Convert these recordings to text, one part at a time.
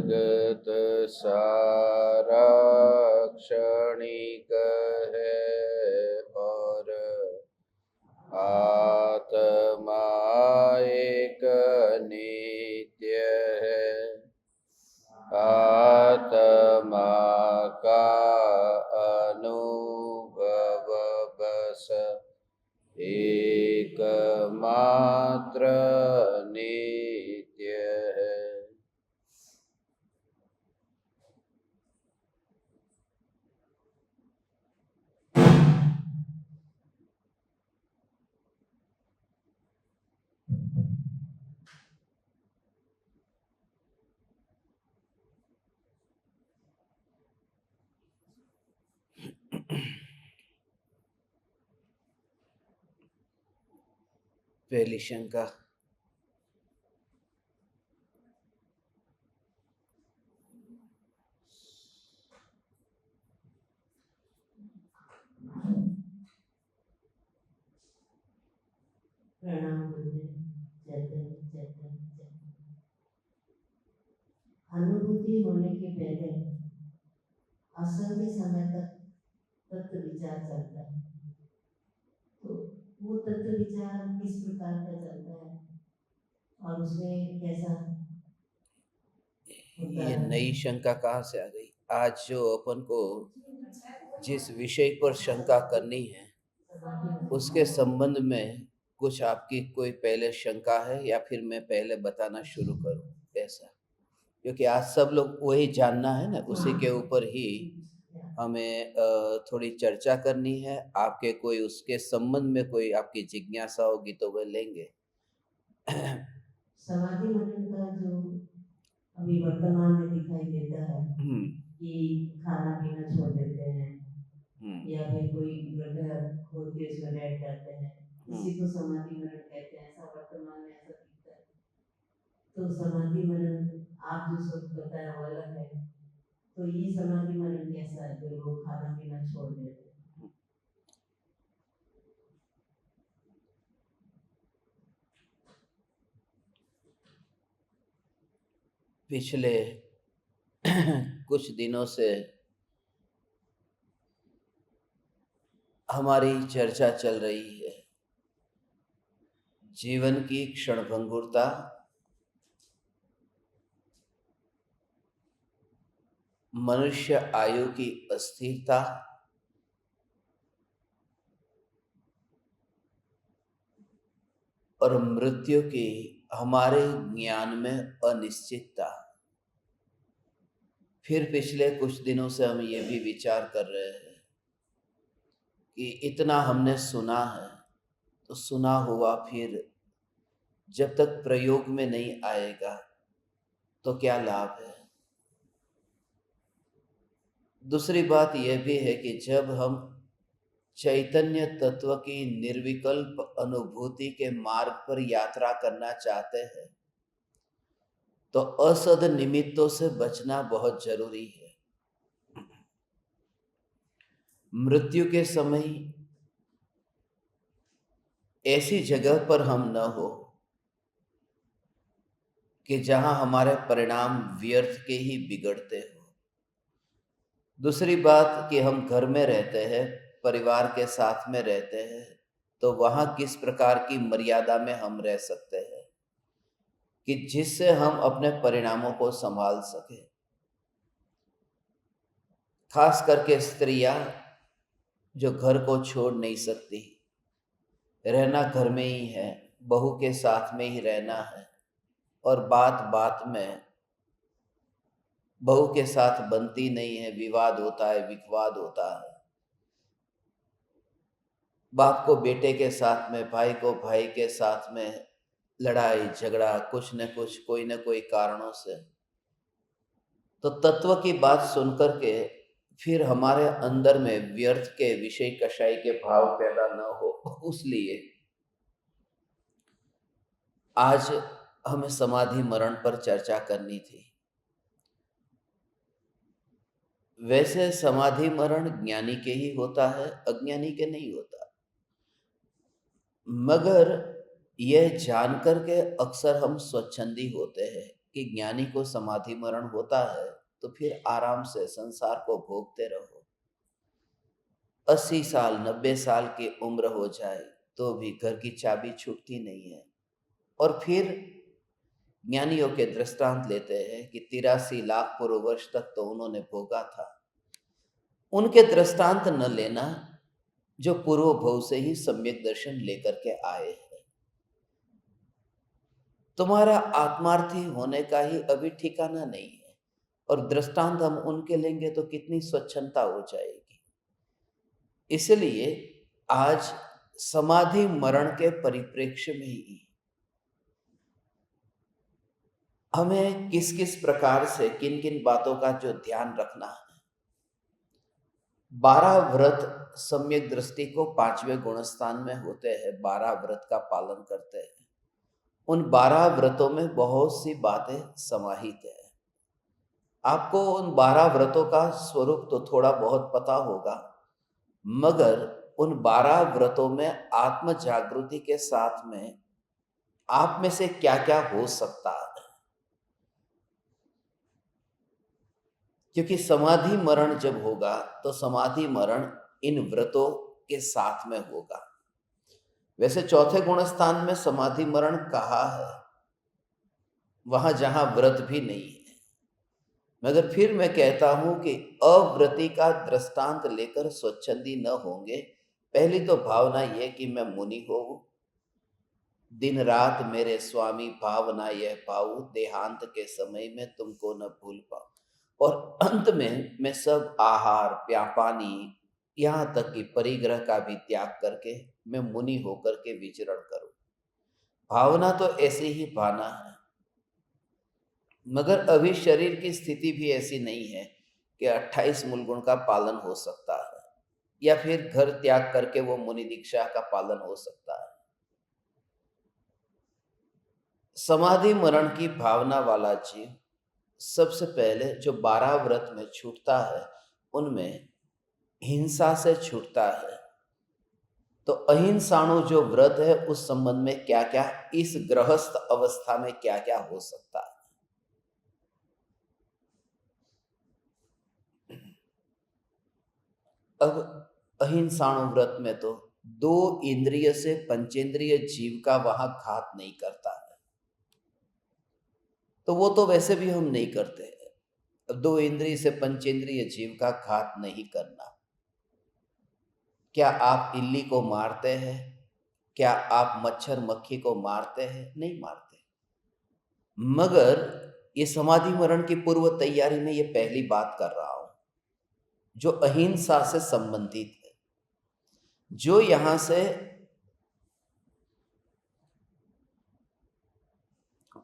जगत सारा क्षणिक है और आत्मा एक नित्य है। आत्मा का अनुभव बस एकमात्र नित्य है। पहली शंका, अनुभूति होने के पहले असंख्य समय तक तत्व विचार चलता है। तो वो तत्व विचार किस प्रकार का चलता है और उसमें कैसा होता ये है? नई शंका कहाँ से आ गई? आज जो अपन को जिस विषय पर शंका करनी है उसके संबंध में कुछ आपकी कोई पहले शंका है या फिर मैं पहले बताना शुरू करूं? ऐसा, क्योंकि आज सब लोग वही जानना है ना, उसी के ऊपर ही हमें थोड़ी चर्चा करनी है। आपके कोई उसके संबंध में कोई आपकी जिज्ञासा होगी तो वह लेंगे। समाधि मनन का जो अभी वर्तमान में दिखाई देता है कि खाना पीना छोड़ देते हैं या फिर कोई ग्रह होती है उसमें बैठ जाते हैं, इसी को समाधि मनन कहते हैं। ऐसा वर्तमान में ऐसा दिखता है। तो समाधि मनन आप जो सब बताया वो अलग है। तो ये समाधि मनन कैसा है जो लोग खाना पीना छोड़ देते हैं? पिछले कुछ दिनों से हमारी चर्चा चल रही है जीवन की क्षणभंगुरता, मनुष्य आयु की अस्थिरता और मृत्यु की हमारे ज्ञान में अनिश्चितता। फिर पिछले कुछ दिनों से हम ये भी विचार कर रहे हैं कि इतना हमने सुना है तो सुना हुआ फिर जब तक प्रयोग में नहीं आएगा तो क्या लाभ है। दूसरी बात यह भी है कि जब हम चैतन्य तत्व की निर्विकल्प अनुभूति के मार्ग पर यात्रा करना चाहते हैं तो असद निमित्तों से बचना बहुत जरूरी है। मृत्यु के समय ऐसी जगह पर हम न हो कि जहां हमारे परिणाम व्यर्थ के ही बिगड़ते हो। दूसरी बात कि हम घर में रहते हैं, परिवार के साथ में रहते हैं, तो वहां किस प्रकार की मर्यादा में हम रह सकते हैं कि जिससे हम अपने परिणामों को संभाल सके। खास करके स्त्रियां जो घर को छोड़ नहीं सकती, रहना घर में ही है, बहू के साथ में ही रहना है और बात बात में बहू के साथ बनती नहीं है, विवाद होता है, विवाद होता है। बाप को बेटे के साथ में, भाई को भाई के साथ में लड़ाई झगड़ा, कुछ न कुछ कोई न कोई कारणों से। तो तत्व की बात सुनकर के फिर हमारे अंदर में व्यर्थ के विषय कषाय के भाव पैदा न हो, उसलिए आज हमें समाधि मरण पर चर्चा करनी थी। वैसे समाधि मरण ज्ञानी के ही होता है, अज्ञानी के नहीं होता। मगर यह जानकर के अक्सर हम स्वच्छंदी होते हैं कि ज्ञानी को समाधि मरण होता है तो फिर आराम से संसार को भोगते रहो। 80 साल 90 साल की उम्र हो जाए तो भी घर की चाबी छूटती नहीं है। और फिर ज्ञानियों के दृष्टांत लेते हैं कि 83 लाख पूर्व वर्ष तक तो उन्होंने भोगा था। उनके दृष्टांत न लेना जो पूर्व भव से ही सम्यक दर्शन लेकर के आए हैं। तुम्हारा आत्मार्थी होने का ही अभी ठिकाना नहीं है, और दृष्टांत हम उनके लेंगे तो कितनी स्वच्छंदता हो जाएगी। इसलिए आज समाधि मरण के परिप्रेक्ष्य में ही हमें किस किस प्रकार से किन किन बातों का जो ध्यान रखना है। 12 व्रत सम्यक दृष्टि को 5वें गुणस्थान में होते हैं, 12 व्रत का पालन करते हैं। उन 12 व्रतों में बहुत सी बातें समाहित है। आपको उन 12 व्रतों का स्वरूप तो थोड़ा बहुत पता होगा, मगर उन 12 व्रतों में आत्म जागृति के साथ में आप में से क्या क्या हो सकता है, क्योंकि समाधि मरण जब होगा तो समाधि मरण इन व्रतों के साथ में होगा। वैसे चौथे गुण स्थान में समाधि मरण कहा है, वहां जहां व्रत भी नहीं है, मगर फिर मैं कहता हूं कि अव्रति का दृष्टांत लेकर स्वच्छंदी न होंगे। पहली तो भावना यह कि मैं मुनि हो, दिन रात मेरे स्वामी भावना यह पाऊं, देहांत के समय में तुमको न भूल पाऊं। और अंत में मैं सब आहार पानी यहाँ तक कि परिग्रह का भी त्याग करके मैं मुनि होकर के विचरण करूं। भावना तो ऐसी ही भाना है, मगर अभी शरीर की स्थिति भी ऐसी नहीं है कि 28 मूल गुण का पालन हो सकता है, या फिर घर त्याग करके वो मुनि दीक्षा का पालन हो सकता है। समाधि मरण की भावना वाला जीव सबसे पहले जो 12 व्रत में छूटता है उनमें हिंसा से छूटता है। तो अहिंसाणु जो व्रत है उस संबंध में क्या क्या इस गृहस्थ अवस्था में क्या क्या हो सकता है। अब अहिंसाणु व्रत में तो 2 इंद्रिय से पंचेंद्रिय जीव का वहां घात नहीं करता है, तो वो तो वैसे भी हम नहीं करते हैं। अब 2 इंद्रिय से पंचेंद्रिय जीव का घात नहीं करना। क्या आप इल्ली को मारते हैं? क्या आप मच्छर मक्खी को मारते हैं? नहीं मारते। मगर ये समाधि मरण की पूर्व तैयारी में ये पहली बात कर रहा हूं जो अहिंसा से संबंधित है। जो यहां से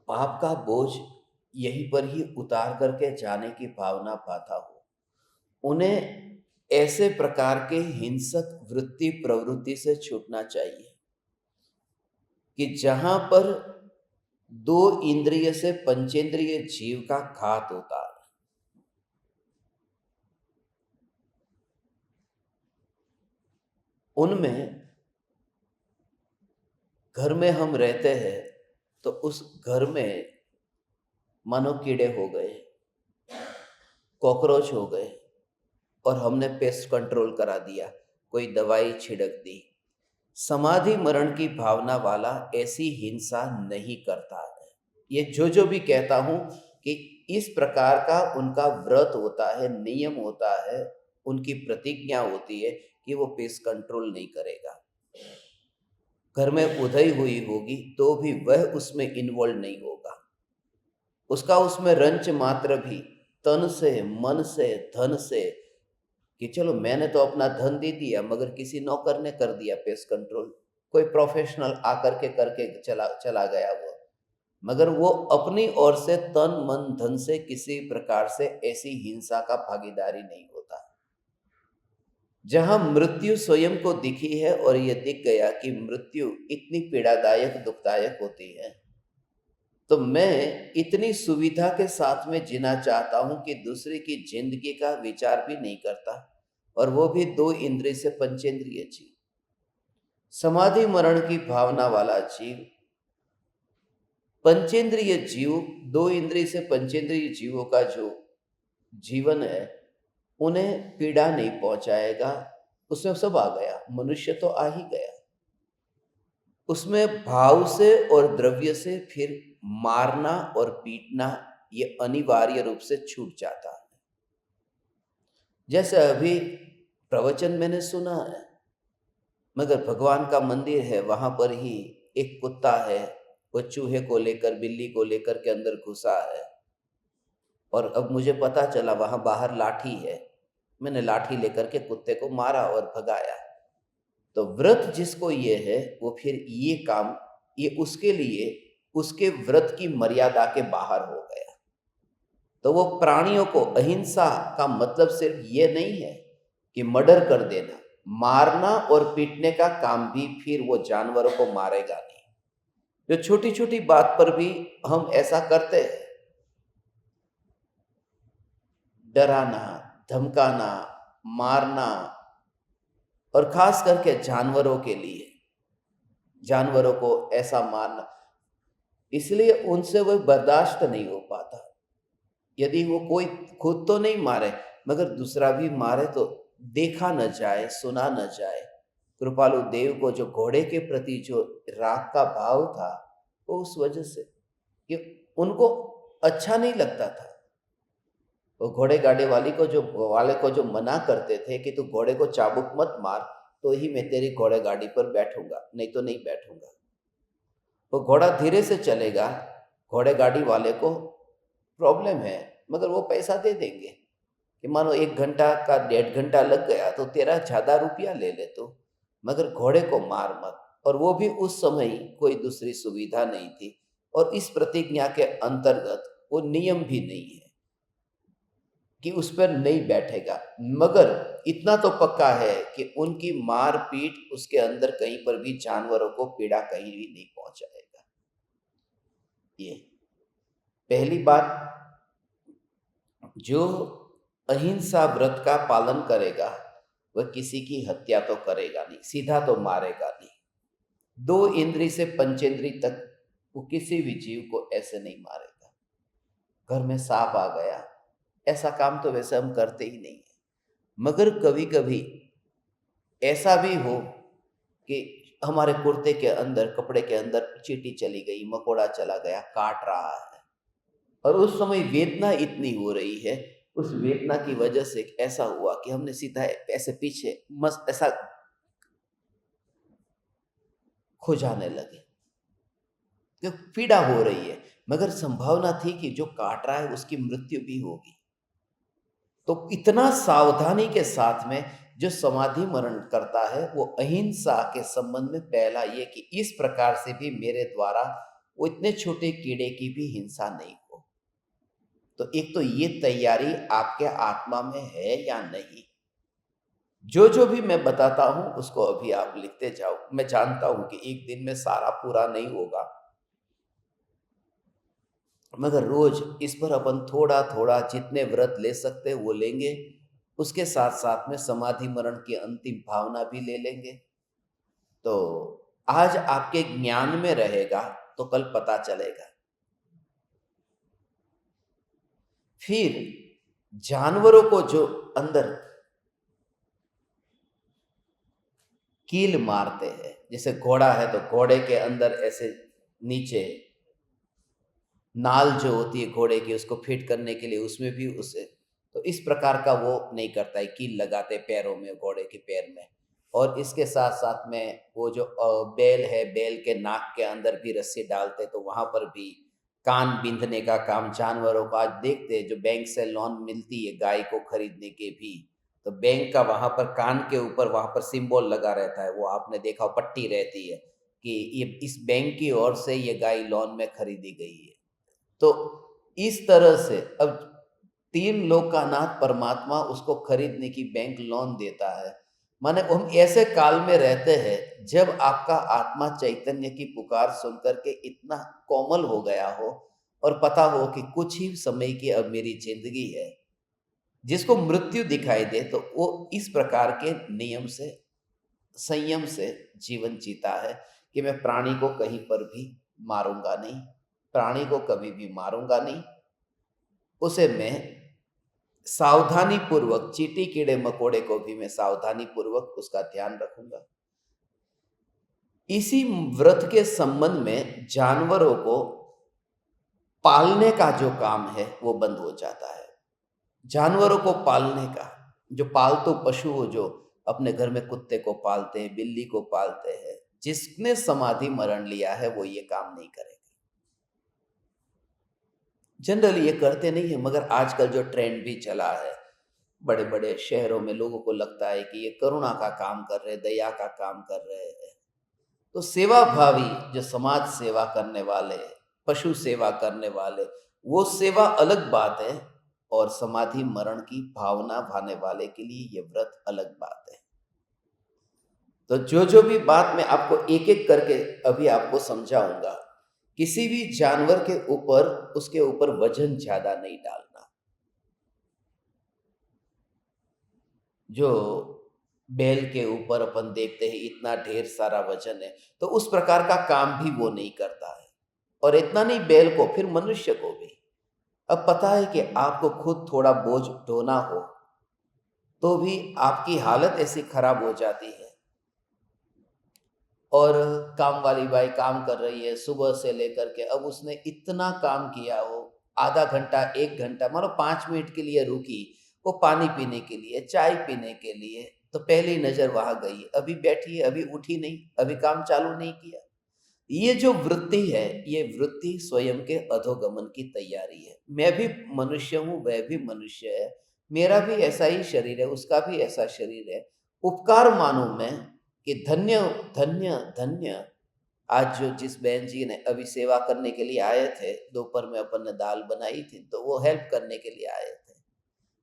पाप का बोझ यहीं पर ही उतार करके जाने की भावना पाता हो, उन्हें ऐसे प्रकार के हिंसक वृत्ति प्रवृत्ति से छूटना चाहिए कि जहां पर 2 इंद्रिय से पंचेंद्रिय जीव का घात होता है। उनमें घर में हम रहते हैं तो उस घर में मानो कीड़े हो गए, कॉकरोच हो गए, और हमने पेस्ट कंट्रोल करा दिया, कोई दवाई छिड़क दी। समाधि मरण की भावना वाला ऐसी हिंसा नहीं करता है। ये जो भी कहता हूं कि इस प्रकार का उनका व्रत होता है, नियम होता है, उनकी प्रतिज्ञा होती है कि वो पेस्ट कंट्रोल नहीं करेगा। घर में उधई हुई होगी तो भी वह उसमें इन्वॉल्व नहीं होगा। उसका उसमें रंच मात्र भी तन से, मन से, धन से, कि चलो मैंने तो अपना धन दे दिया मगर किसी नौकर ने कर दिया पेस्ट कंट्रोल, कोई प्रोफेशनल आकर के करके चला गया वो, मगर वो अपनी ओर से तन मन धन से किसी प्रकार से ऐसी हिंसा का भागीदारी नहीं होता। जहां मृत्यु स्वयं को दिखी है और ये दिख गया कि मृत्यु इतनी पीड़ादायक दुखदायक होती है, तो मैं इतनी सुविधा के साथ में जीना चाहता हूं कि दूसरे की जिंदगी का विचार भी नहीं करता, और वो भी 2 इंद्रिय से पंचेंद्रिय जीव। समाधि मरण की भावना वाला जीव पंचेंद्रिय जीव, 2 इंद्रिय से पंचेंद्रिय जीवों का जो जीवन है, उन्हें पीड़ा नहीं पहुंचाएगा। उसमें सब आ गया, मनुष्य तो आ ही गया। उसमें भाव से और द्रव्य से फिर मारना और पीटना ये अनिवार्य रूप से छूट जाता है। जैसे अभी प्रवचन मैंने सुना है, मगर भगवान का मंदिर है, वहां पर ही एक कुत्ता है, वो चूहे को लेकर, बिल्ली को लेकर के अंदर घुसा है, और अब मुझे पता चला वहां बाहर लाठी है। मैंने लाठी लेकर के कुत्ते को मारा और भगाया। तो व्रत जिसको ये है, वो फिर ये काम, ये उसके लिए उसके व्रत की मर्यादा के बाहर हो गया। तो वो प्राणियों को, अहिंसा का मतलब सिर्फ ये नहीं है कि मर्डर कर देना, मारना और पीटने का काम भी फिर वो जानवरों को मारेगा नहीं। जो छोटी छोटी बात पर भी हम ऐसा करते हैं, डराना, धमकाना, मारना, और खास करके जानवरों के लिए, जानवरों को ऐसा मारना, इसलिए उनसे वो बर्दाश्त नहीं हो पाता। यदि वो कोई खुद तो नहीं मारे, मगर दूसरा भी मारे तो देखा न जाए, सुना न जाए। कृपालु देव को जो घोड़े के प्रति जो राग का भाव था, वो उस वजह से कि उनको अच्छा नहीं लगता था। वो घोड़े गाड़ी वाले को जो मना करते थे कि तू घोड़े को चाबुक मत मार, तो ही मैं तेरी घोड़े गाड़ी पर बैठूंगा, नहीं तो नहीं बैठूंगा। वो घोड़ा धीरे से चलेगा, घोड़े गाड़ी वाले को प्रॉब्लम है, मगर वो पैसा दे देंगे कि मानो 1 घंटा का 1.5 घंटा लग गया तो तेरा ज्यादा रुपया ले ले तो, मगर घोड़े को मार मत। और वो भी उस समय कोई दूसरी सुविधा नहीं थी, और इस प्रतिज्ञा के अंतर्गत वो नियम भी नहीं है कि उस पर नहीं बैठेगा। मगर इतना तो पक्का है कि उनकी मार पीट उसके अंदर कहीं पर भी जानवरों को पीड़ा कहीं भी नहीं पहुंचाएगा। ये पहली बात। जो अहिंसा व्रत का पालन करेगा, वह किसी की हत्या तो करेगा नहीं, सीधा तो मारेगा नहीं। 2 इंद्री से पंचेंद्री तक वो किसी भी जीव को ऐसे नहीं मारेगा। घर में सांप आ गया, ऐसा काम तो वैसे हम करते ही नहीं है, मगर कभी कभी ऐसा भी हो कि हमारे कुर्ते के अंदर, कपड़े के अंदर चींटी चली गई, मकोड़ा चला गया, काट रहा है, और उस समय वेदना इतनी हो रही है, उस वेदना की वजह से ऐसा हुआ कि हमने सीधा ऐसे पीछे मस्त ऐसा खो जाने लगे, कि पीड़ा हो रही है, मगर संभावना थी कि जो काट रहा है उसकी मृत्यु भी होगी। तो इतना सावधानी के साथ में जो समाधि मरण करता है, वो अहिंसा के संबंध में पहला ये कि इस प्रकार से भी मेरे द्वारा वो इतने छोटे कीड़े की भी हिंसा नहीं हो। तो एक तो ये तैयारी आपके आत्मा में है या नहीं। जो जो भी मैं बताता हूं उसको अभी आप लिखते जाओ। मैं जानता हूं कि एक दिन में सारा पूरा नहीं होगा, मगर रोज इस पर अपन थोड़ा थोड़ा जितने व्रत ले सकते हैं वो लेंगे। उसके साथ साथ में समाधि मरण की अंतिम भावना भी ले लेंगे। तो आज आपके ज्ञान में रहेगा, तो कल पता चलेगा। फिर जानवरों को जो अंदर कील मारते हैं, जैसे घोड़ा है तो घोड़े के अंदर ऐसे नीचे नाल जो होती है घोड़े की, उसको फिट करने के लिए उसमें भी उसे, तो इस प्रकार का वो नहीं करता है। कील लगाते पैरों में, घोड़े के पैर में। और इसके साथ साथ में वो जो बैल है, बैल के नाक के अंदर भी रस्सी डालते, तो वहां पर भी कान बींधने का काम जानवरों का। आज देखते हैं जो बैंक से लोन मिलती है गाय को खरीदने के भी, तो बैंक का वहां पर कान के ऊपर वहां पर सिंबल लगा रहता है, वो आपने देखा, पट्टी रहती है कि ये इस बैंक की ओर से ये गाय लोन में खरीदी गई है। तो इस तरह से अब 3 लोकानाथ परमात्मा उसको खरीदने की बैंक लोन देता है। माने हम ऐसे काल में रहते हैं जब आपका आत्मा चैतन्य की पुकार सुनकर के इतना कोमल हो गया हो, और पता हो कि कुछ ही समय की अब मेरी जिंदगी है। जिसको मृत्यु दिखाई दे तो वो इस प्रकार के नियम से, संयम से जीवन जीता है कि मैं प्राणी को कहीं पर भी मारूंगा नहीं, प्राणी को कभी भी मारूंगा नहीं, उसे मैं सावधानी पूर्वक, चींटी कीड़े मकोड़े को भी मैं सावधानी पूर्वक उसका ध्यान रखूंगा। इसी व्रत के संबंध में जानवरों को पालने का जो काम है वो बंद हो जाता है। जानवरों को पालने का, जो पालतू पशु हो, जो अपने घर में कुत्ते को पालते हैं, बिल्ली को पालते हैं, जिसने समाधि मरण लिया है वो ये काम नहीं करेगा। जनरली ये करते नहीं है, मगर आजकल जो ट्रेंड भी चला है, बड़े बड़े शहरों में लोगों को लगता है कि ये करुणा का काम कर रहे, दया का काम कर रहे हैं। तो सेवा भावी, जो समाज सेवा करने वाले, पशु सेवा करने वाले, वो सेवा अलग बात है, और समाधि मरण की भावना भाने वाले के लिए ये व्रत अलग बात है। तो जो भी बात मैं आपको एक एक करके अभी आपको समझाऊंगा, किसी भी जानवर के ऊपर, उसके ऊपर वजन ज्यादा नहीं डालना। जो बैल के ऊपर अपन देखते हैं इतना ढेर सारा वजन है, तो उस प्रकार का काम भी वो नहीं करता है। और इतना नहीं, बैल को, फिर मनुष्य को भी। अब पता है कि आपको खुद थोड़ा बोझ ढोना हो तो भी आपकी हालत ऐसी खराब हो जाती है, और काम वाली बाई काम कर रही है सुबह से लेकर के, अब उसने इतना काम किया हो, आधा घंटा 1 घंटा, मानो 5 मिनट के लिए रुकी, वो पानी पीने के लिए, चाय पीने के लिए, तो पहली नजर वहां गई, अभी बैठी है, अभी उठी नहीं, अभी काम चालू नहीं किया। ये जो वृत्ति है, ये वृत्ति स्वयं के अधोगमन की तैयारी है। मैं भी मनुष्य हूं, वह भी मनुष्य है, मेरा भी ऐसा ही शरीर है, उसका भी ऐसा शरीर है। उपकार मानूं मैं कि धन्य धन्य धन्य। आज जो जिस बहन जी ने अभी सेवा करने के लिए आए थे, दोपहर में अपन ने दाल बनाई थी, तो वो हेल्प करने के लिए आए थे,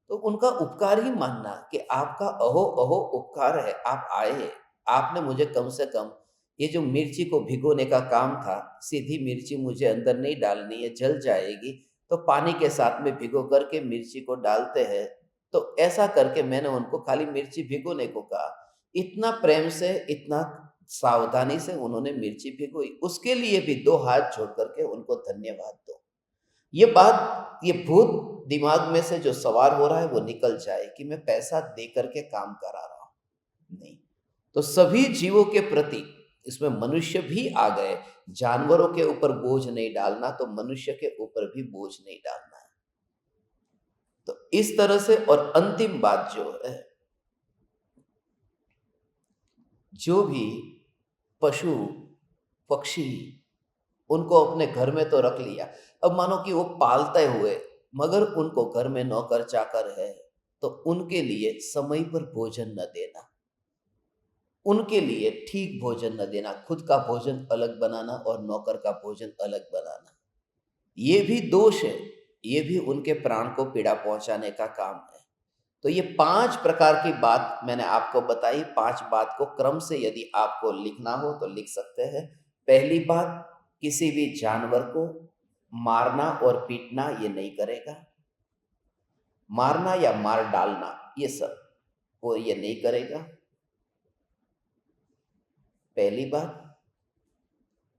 तो उनका उपकार ही मानना कि आपका अहो अहो उपकार है, आप आए, आपने मुझे कम से कम ये जो मिर्ची को भिगोने का काम था, सीधी मिर्ची मुझे अंदर नहीं डालनी है, जल जाएगी, तो पानी के साथ में भिगो करके मिर्ची को डालते हैं। तो ऐसा करके मैंने उनको खाली मिर्ची भिगोने को कहा, इतना प्रेम से, इतना सावधानी से उन्होंने मिर्ची भिगोई, उसके लिए भी 2 हाथ जोड़ करके उनको धन्यवाद दो। ये बात, ये भूत दिमाग में से जो सवार हो रहा है वो निकल जाए कि मैं पैसा दे करके काम करा रहा हूं, नहीं। तो सभी जीवों के प्रति, इसमें मनुष्य भी आ गए, जानवरों के ऊपर बोझ नहीं डालना, तो मनुष्य के ऊपर भी बोझ नहीं डालना है। तो इस तरह से, और अंतिम बात जो है, जो भी पशु पक्षी, उनको अपने घर में तो रख लिया, अब मानो कि वो पालते हुए, मगर उनको घर में नौकर चाकर है, तो उनके लिए समय पर भोजन न देना, उनके लिए ठीक भोजन न देना, खुद का भोजन अलग बनाना और नौकर का भोजन अलग बनाना, ये भी दोष है, ये भी उनके प्राण को पीड़ा पहुंचाने का काम है। तो ये 5 प्रकार की बात मैंने आपको बताई। 5 बात को क्रम से यदि आपको लिखना हो तो लिख सकते हैं। पहली बात, किसी भी जानवर को मारना और पीटना ये नहीं करेगा। मारना या मार डालना, ये सब वो ये नहीं करेगा, पहली बात।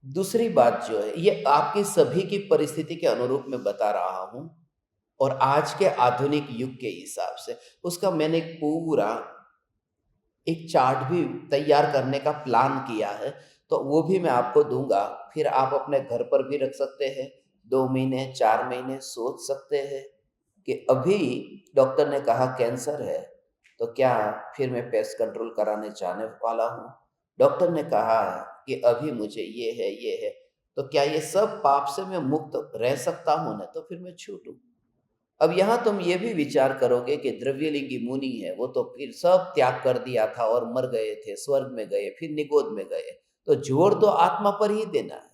दूसरी बात जो है, ये आपकी सभी की परिस्थिति के अनुरूप मैं बता रहा हूं, और आज के आधुनिक युग के हिसाब से उसका मैंने एक पूरा एक चार्ट भी तैयार करने का प्लान किया है, तो वो भी मैं आपको दूंगा। फिर आप अपने घर पर भी रख सकते हैं, 2 महीने 4 महीने सोच सकते हैं कि अभी डॉक्टर ने कहा कैंसर है, तो क्या फिर मैं पेस्ट कंट्रोल कराने जाने वाला हूँ? डॉक्टर ने कहा कि अभी मुझे ये है, तो क्या ये सब पाप से मैं मुक्त रह सकता हूँ ना? तो फिर मैं छूटूं। अब यहाँ तुम ये भी विचार करोगे कि द्रव्यलिंगी मुनि है, वो तो फिर सब त्याग कर दिया था और मर गए थे, स्वर्ग में गए, फिर निगोद में गए, तो जोर तो आत्मा पर ही देना है।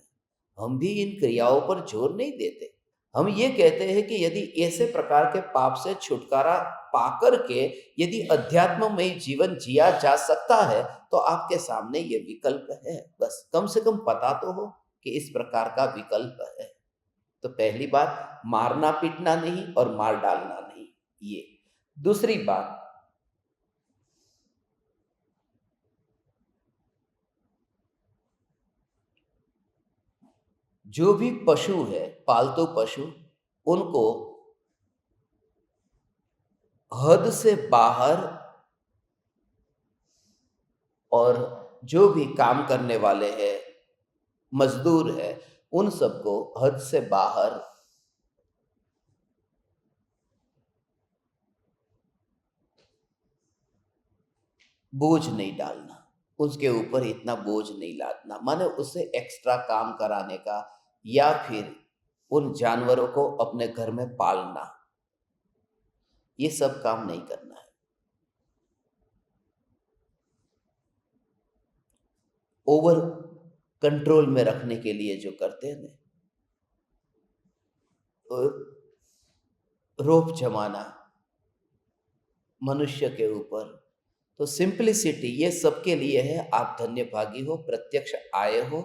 हम भी इन क्रियाओं पर जोर नहीं देते। हम ये कहते हैं कि यदि ऐसे प्रकार के पाप से छुटकारा पाकर के यदि अध्यात्ममय जीवन जिया जा सकता है, तो आपके सामने ये विकल्प है। बस कम से कम पता तो हो कि इस प्रकार का विकल्प है। तो पहली बात, मारना पीटना नहीं और मार डालना नहीं, ये। दूसरी बात, जो भी पशु है, पालतू पशु, उनको हद से बाहर, और जो भी काम करने वाले हैं, मजदूर है, उन सबको हद से बाहर बोझ नहीं डालना, उसके ऊपर इतना बोझ नहीं लादना, माने उससे एक्स्ट्रा काम कराने का, या फिर उन जानवरों को अपने घर में पालना, ये सब काम नहीं करना है। ओवर कंट्रोल में रखने के लिए जो करते हैं ना, रोप जमाना मनुष्य के ऊपर, तो सिंपलिसिटी ये सबके लिए है। आप धन्य भागी हो, प्रत्यक्ष आए हो,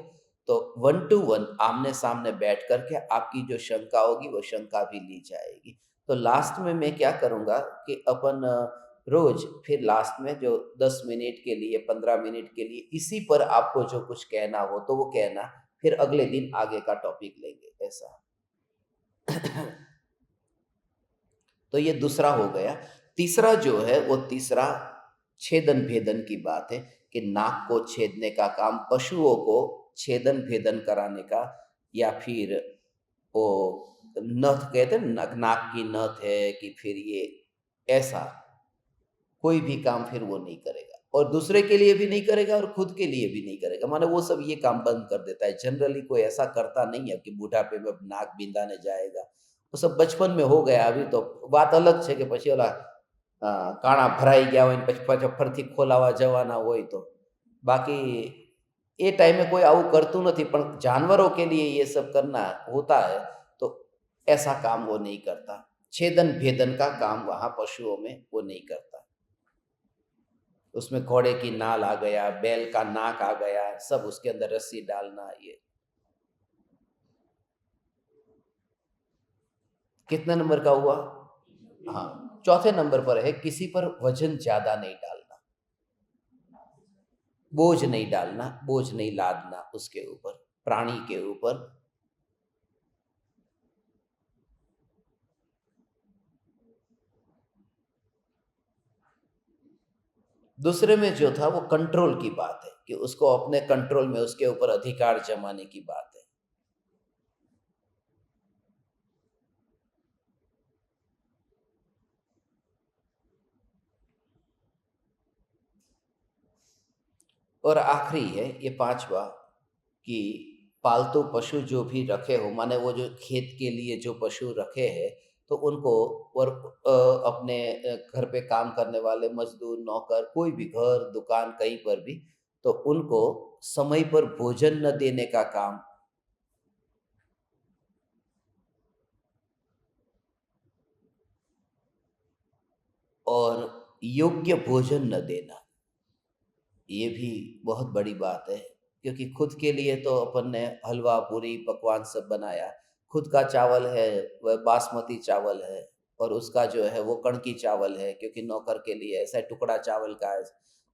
तो 1 to 1 आमने सामने बैठ करके आपकी जो शंका होगी वो शंका भी ली जाएगी। तो लास्ट में मैं क्या करूँगा कि अपन रोज फिर लास्ट में जो 10 मिनट के लिए, 15 मिनट के लिए इसी पर आपको जो कुछ कहना हो तो वो कहना, फिर अगले दिन आगे का टॉपिक लेंगे, ऐसा। तो ये दूसरा हो गया। तीसरा जो है वो तीसरा छेदन भेदन की बात है कि नाक को छेदने का काम, पशुओं को छेदन भेदन कराने का, या फिर वो नथ कहते हैं, नाक की नथ है कि फिर ये ऐसा कोई भी काम फिर वो नहीं करेगा, और दूसरे के लिए भी नहीं करेगा और खुद के लिए भी नहीं करेगा, माने वो सब ये काम बंद कर देता है। जनरली कोई ऐसा करता नहीं है कि बुढ़ापे में नाक बिंदाने जाएगा, वो सब बचपन में हो गया। अभी तो बात अलग है कि पछी ओला काणा भराई गया હોય ને પછી પાછા ફરથી ખોલાવા જવાના હોય તો, बाकी ये टाइम में कोई आવું करતું નથી, પણ जानवरों के लिए ये सब करना होता है, तो ऐसा काम वो नहीं करता। छेदन भेदन का काम वहाँ पशुओं में वो नहीं करता। उसमें घोड़े की नाल आ गया, बैल का नाक आ गया, सब उसके अंदर रस्सी डालना, ये कितने नंबर का हुआ? हाँ, चौथे नंबर पर है, किसी पर वजन ज्यादा नहीं डालना, बोझ नहीं डालना, बोझ नहीं लादना उसके ऊपर, प्राणी के ऊपर। दूसरे में जो था वो कंट्रोल की बात है कि उसको अपने कंट्रोल में, उसके ऊपर अधिकार जमाने की बात है। और आखिरी है ये पांचवा कि पालतू पशु जो भी रखे हो, माने वो जो खेत के लिए जो पशु रखे हैं, तो उनको, और अपने घर पे काम करने वाले मजदूर, नौकर, कोई भी घर दुकान कहीं पर भी, तो उनको समय पर भोजन न देने का काम, और योग्य भोजन न देना, ये भी बहुत बड़ी बात है। क्योंकि खुद के लिए तो अपन ने हलवा पूरी पकवान सब बनाया, खुद का चावल है वह बासमती चावल है, और उसका जो है वो कणकी चावल है, क्योंकि नौकर के लिए ऐसा टुकड़ा चावल का है।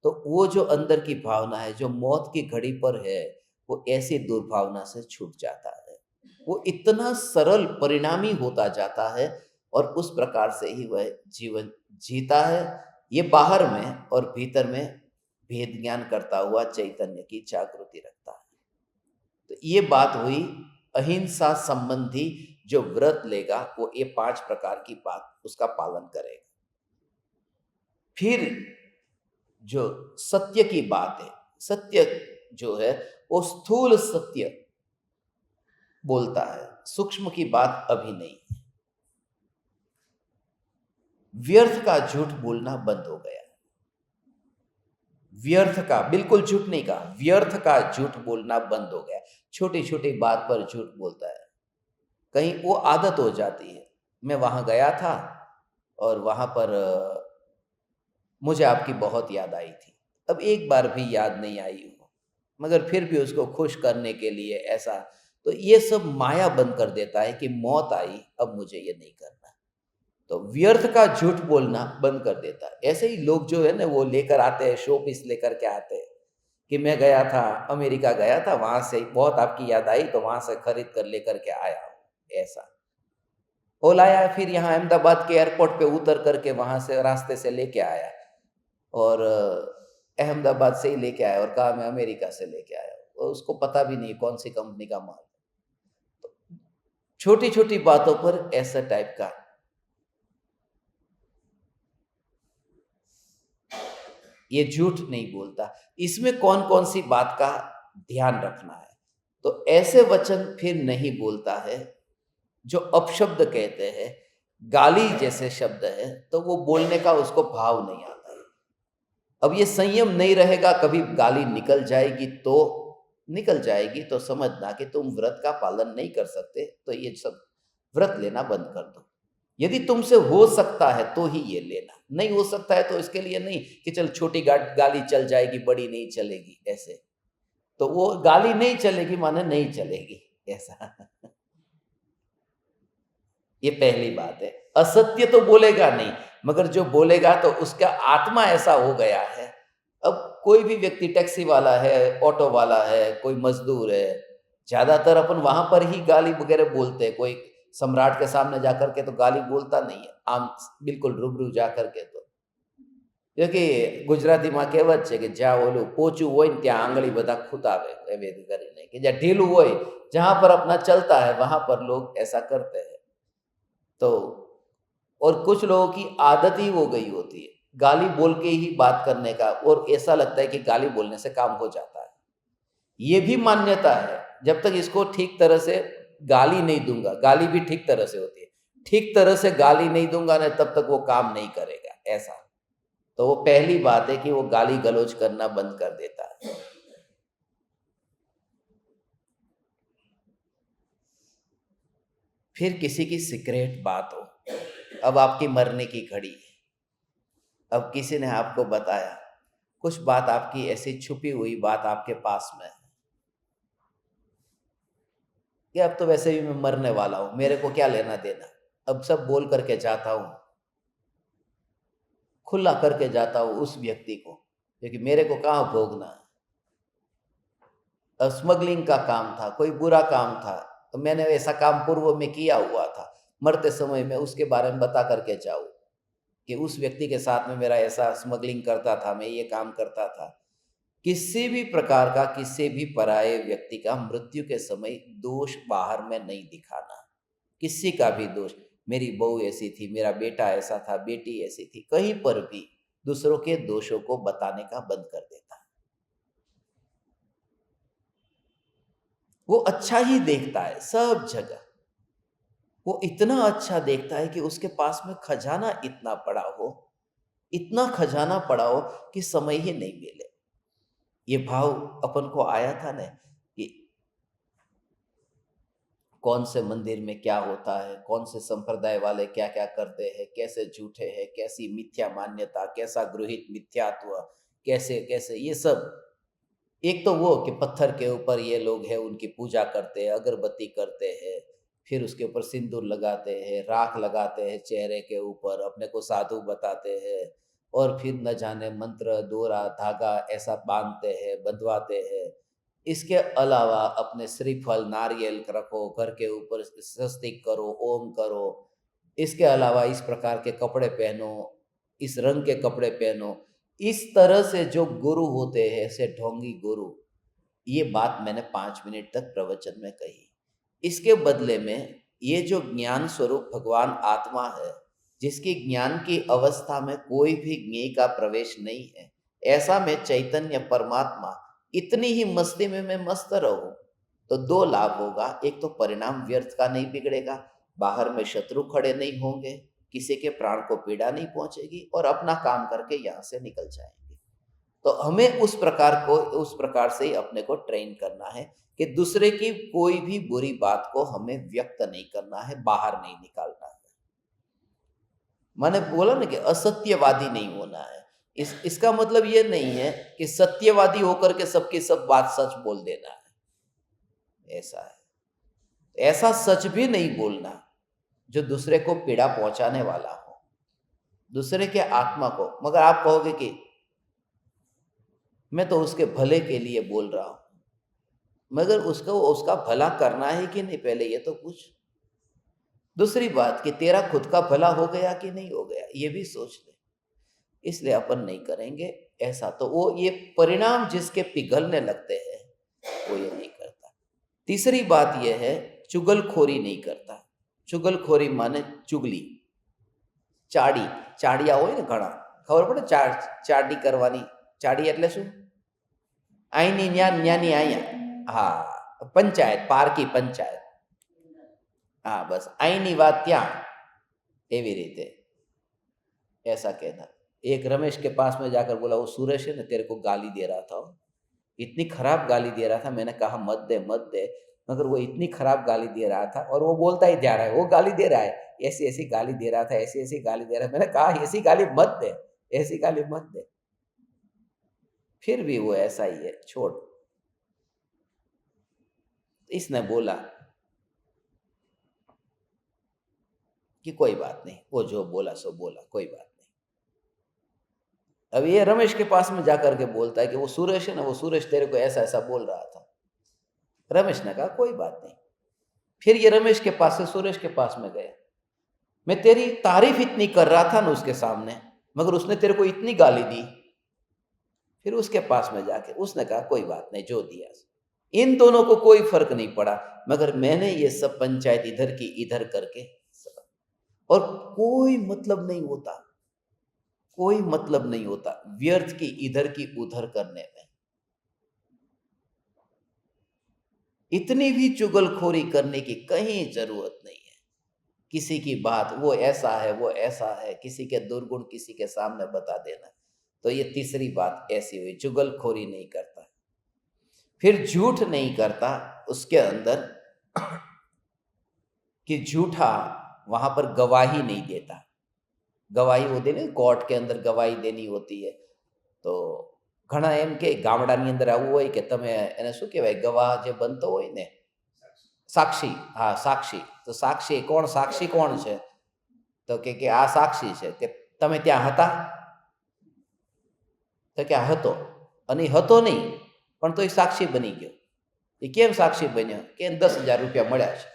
तो वो जो अंदर की भावना है जो मौत की घड़ी पर है, वो ऐसी दुर्भावना से छूट जाता है, वो इतना सरल परिणामी होता जाता है, और उस प्रकार से ही वह जीवन जीता है। ये बाहर में और भीतर में भेद ज्ञान करता हुआ चैतन्य की जागृति रखता है। तो ये बात हुई अहिंसा संबंधी, जो व्रत लेगा वो ये 5 प्रकार की बात उसका पालन करेगा। फिर जो सत्य की बात है, सत्य जो है वो स्थूल सत्य बोलता है, सूक्ष्म की बात अभी नहीं। व्यर्थ का झूठ बोलना बंद हो गया। व्यर्थ का, बिल्कुल झूठ नहीं कहा, व्यर्थ का झूठ बोलना बंद हो गया। छोटी छोटी बात पर झूठ बोलता है, कहीं वो आदत हो जाती है। मैं वहां गया था और वहां पर मुझे आपकी बहुत याद आई थी, अब एक बार भी याद नहीं आई हो, मगर फिर भी उसको खुश करने के लिए ऐसा, तो ये सब माया बंद कर देता है कि मौत आई, अब मुझे ये नहीं करना। तो व्यर्थ का झूठ बोलना बंद कर देता है। ऐसे ही लोग जो है ना वो लेकर आते हैं, शो पीस लेकर के आते हैं कि मैं गया था, अमेरिका गया था, वहां से बहुत आपकी याद आई तो वहां से खरीद कर लेकर के आया हूं, ऐसा। वो लाया, फिर यहाँ अहमदाबाद के एयरपोर्ट पे उतर करके वहां से रास्ते से लेके आया, और अहमदाबाद से ही लेके आया और कहा मैं अमेरिका से लेके आया, और उसको पता भी नहीं कौन सी कंपनी का माल। तो छोटी छोटी बातों पर ऐसा टाइप का। ये झूठ नहीं बोलता। इसमें कौन कौन सी बात का ध्यान रखना है। तो ऐसे वचन फिर नहीं बोलता है जो अपशब्द कहते हैं, गाली जैसे शब्द है, तो वो बोलने का उसको भाव नहीं आता है। अब ये संयम नहीं रहेगा, कभी गाली निकल जाएगी तो निकल जाएगी, तो समझना कि तुम व्रत का पालन नहीं कर सकते, तो ये सब व्रत लेना बंद कर दो। यदि तुमसे हो सकता है तो ही ये लेना, नहीं हो सकता है तो इसके लिए नहीं कि चल छोटी गाली चल जाएगी, बड़ी नहीं चलेगी, ऐसे। तो वो गाली नहीं चलेगी माने नहीं चलेगी, ऐसा। ये पहली बात है। असत्य तो बोलेगा नहीं, मगर जो बोलेगा तो उसका आत्मा ऐसा हो गया है। अब कोई भी व्यक्ति, टैक्सी वाला है, ऑटो वाला है, कोई मजदूर है, ज्यादातर अपन वहां पर ही गाली वगैरह बोलते हैं। कोई सम्राट के सामने जाकर के तो गाली बोलता नहीं है, आम बिल्कुल रूबरू जाकर के। तो क्योंकि ગુજરાતીમાં કહેવત છે કે જ્યાં ઓલું પોચું હોય ને ત્યાં આંગળી બધા ખૂતાવે, એવી રીતે કરીને કે જ્યાં ઢીલું હોય, जहाँ पर अपना चलता है वहां पर लोग ऐसा करते हैं। तो और कुछ लोगों की आदत ही हो गई होती है गाली बोल के ही बात करने का, और ऐसा लगता है कि गाली बोलने से काम हो जाता है। ये भी मान्यता है, जब तक इसको ठीक तरह से गाली नहीं दूंगा, गाली भी ठीक तरह से होती है, ठीक तरह से गाली नहीं दूंगा ना, तब तक वो काम नहीं करेगा, ऐसा। तो वो पहली बात है कि वो गाली गलौज करना बंद कर देता है। फिर किसी की सीक्रेट बात हो, अब आपकी मरने की घड़ी है, अब किसी ने आपको बताया कुछ बात, आपकी ऐसी छुपी हुई बात आपके पास में है कि अब तो वैसे भी मैं मरने वाला हूं, मेरे को क्या लेना देना, अब सब बोल करके जाता हूं, खुला करके जाता हूं उस व्यक्ति को, क्योंकि मेरे को कहाँ भोगना है। स्मगलिंग का काम था, कोई बुरा काम था, तो मैंने ऐसा काम पूर्व में किया हुआ था, मरते समय में उसके बारे में बता करके जाऊं कि उस व्यक्ति के साथ में मेरा ऐसा स्मगलिंग करता था, मैं ये काम करता था। किसी भी प्रकार का, किसी भी पराये व्यक्ति का मृत्यु के समय दोष बाहर में नहीं दिखाना, किसी का भी दोष, मेरी बहू ऐसी थी, मेरा बेटा ऐसा था, बेटी ऐसी थी, कहीं पर भी दूसरों के दोषों को बताने का बंद कर देता है। वो अच्छा ही देखता है सब जगह, वो इतना अच्छा देखता है कि उसके पास में खजाना इतना पड़ा हो, इतना खजाना पड़ा हो कि समय ही नहीं मिले। ये भाव अपन को आया था ना कि कौन से मंदिर में क्या होता है, कौन से संप्रदाय वाले क्या क्या करते हैं, कैसे झूठे हैं, कैसी मिथ्या मान्यता, कैसा गृहित मिथ्यात्व, कैसे कैसे ये सब। एक तो वो कि पत्थर के ऊपर ये लोग हैं, उनकी पूजा करते हैं, अगरबत्ती करते हैं, फिर उसके ऊपर सिंदूर लगाते हैं, राख लगाते हैं चेहरे के ऊपर, अपने को साधु बताते हैं, और फिर न जाने मंत्र, दोरा, धागा ऐसा बांधते हैं, बंधवाते हैं। इसके अलावा अपने श्रीफल, नारियल रखो, घर के ऊपर स्वस्तिक करो, ओम करो। इसके अलावा इस प्रकार के कपड़े पहनो, इस रंग के कपड़े पहनो। इस तरह से जो गुरु होते हैं, ऐसे ढोंगी गुरु, ये बात मैंने 5 मिनट तक प्रवचन में कही। इसके बदले में ये जो ज्ञान स्वरूप भगवान आत्मा है, जिसकी ज्ञान की अवस्था में कोई भी ज्ञेय का प्रवेश नहीं है, ऐसा में चैतन्य परमात्मा, इतनी ही मस्ती में मैं मस्त रहूं, तो दो लाभ होगा। एक तो परिणाम व्यर्थ का नहीं बिगड़ेगा, बाहर में शत्रु खड़े नहीं होंगे, किसी के प्राण को पीड़ा नहीं पहुंचेगी, और अपना काम करके यहाँ से निकल जाएंगे। तो हमें उस प्रकार से ही अपने को ट्रेन करना है कि दूसरे की कोई भी बुरी बात को हमें व्यक्त नहीं करना है, बाहर नहीं निकालना है। मैंने बोला ना कि असत्यवादी नहीं होना है। इसका मतलब ये नहीं है कि सत्यवादी होकर के सबकी सब बात सच बोल देना है, ऐसा है। ऐसा सच भी नहीं बोलना जो दूसरे को पीड़ा पहुंचाने वाला हो, दूसरे के आत्मा को। मगर आप कहोगे कि मैं तो उसके भले के लिए बोल रहा हूं, मगर उसको उसका भला करना है कि नहीं, पहले ये तो पूछ। दूसरी बात कि तेरा खुद का भला हो गया कि नहीं हो गया, ये भी सोच ले। इसलिए अपन नहीं करेंगे ऐसा। तो वो ये परिणाम जिसके पिघलने लगते हैं वो ये नहीं करता। तीसरी बात यह है, चुगलखोरी नहीं करता। चुगलखोरी माने चुगली, ચાડી ચાડિયા હોય ને ઘણા, ખબર પડે ચાડી કરવાની? ચાડી એટલે શું? અહીંની ન્યા ન્યાની અહીંયા, હા, પંચાયત, પારકી પંચાયત, हाँ बस અહીંની વાત ત્યાં, एवी रीते ऐसा कहना। एक रमेश के पास में जाकर बोला, वो सूरज है ना तेरे को गाली दे रहा था, इतनी खराब गाली दे रहा था, मैंने कहा मत दे मत दे, मगर वो इतनी खराब गाली दे रहा था और वो बोलता ही जा रहा है, वो गाली दे रहा है, ऐसी ऐसी गाली दे रहा था, ऐसी ऐसी गाली दे रहा है। मैंने कहा ऐसी गाली मत दे, ऐसी गाली मत दे। फिर भी वो ऐसा ही है, छोड़। इसने बोला कि कोई बात नहीं, वो जो बोला सो बोला, कोई बात नहीं। अब ये रमेश के पास में जाकर के बोलता है कि वो सुरेश है ना, वो सुरेश तेरे को ऐसा ऐसा बोल रहा था। रमेश ने कहा कोई बात नहीं। फिर ये रमेश के पास से सुरेश के पास में गया, मैं तेरी तारीफ इतनी कर रहा था ना उसके सामने, मगर उसने तेरे को इतनी गाली दी। फिर उसके पास में जाके उसने कहा कोई बात नहीं, जो दिया। इन दोनों को कोई फर्क नहीं पड़ा, मगर मैंने ये सब पंचायत इधर की इधर करके, और कोई मतलब नहीं होता, कोई मतलब नहीं होता व्यर्थ की इधर की उधर करने में। इतनी भी चुगलखोरी करने की कहीं जरूरत नहीं है। किसी की बात वो ऐसा है वो ऐसा है, किसी के दुर्गुण किसी के सामने बता देना। तो ये तीसरी बात ऐसी हुई, चुगलखोरी नहीं करता। फिर झूठ नहीं करता उसके अंदर, कि झूठा वहां पर गवाही नहीं देता। गवाही वो देनी कोर्ट के अंदर गवाही देनी होती है, तो ઘણા એમ કે ગામડાની અંદર આવું હોય કે તમે એને શું કહેવાય, ગવાહ જે બનતો હોય ને, સાક્ષી, હા સાક્ષી, તો સાક્ષી કોણ, સાક્ષી કોણ છે? તો કે આ સાક્ષી છે, કે તમે ત્યાં હતા? તો કે આ હતો, અને એ હતો નહીં પણ તો એ સાક્ષી બની ગયો। એ કેમ સાક્ષી બન્યો? કે એને 10,000 રૂપિયા મળ્યા છે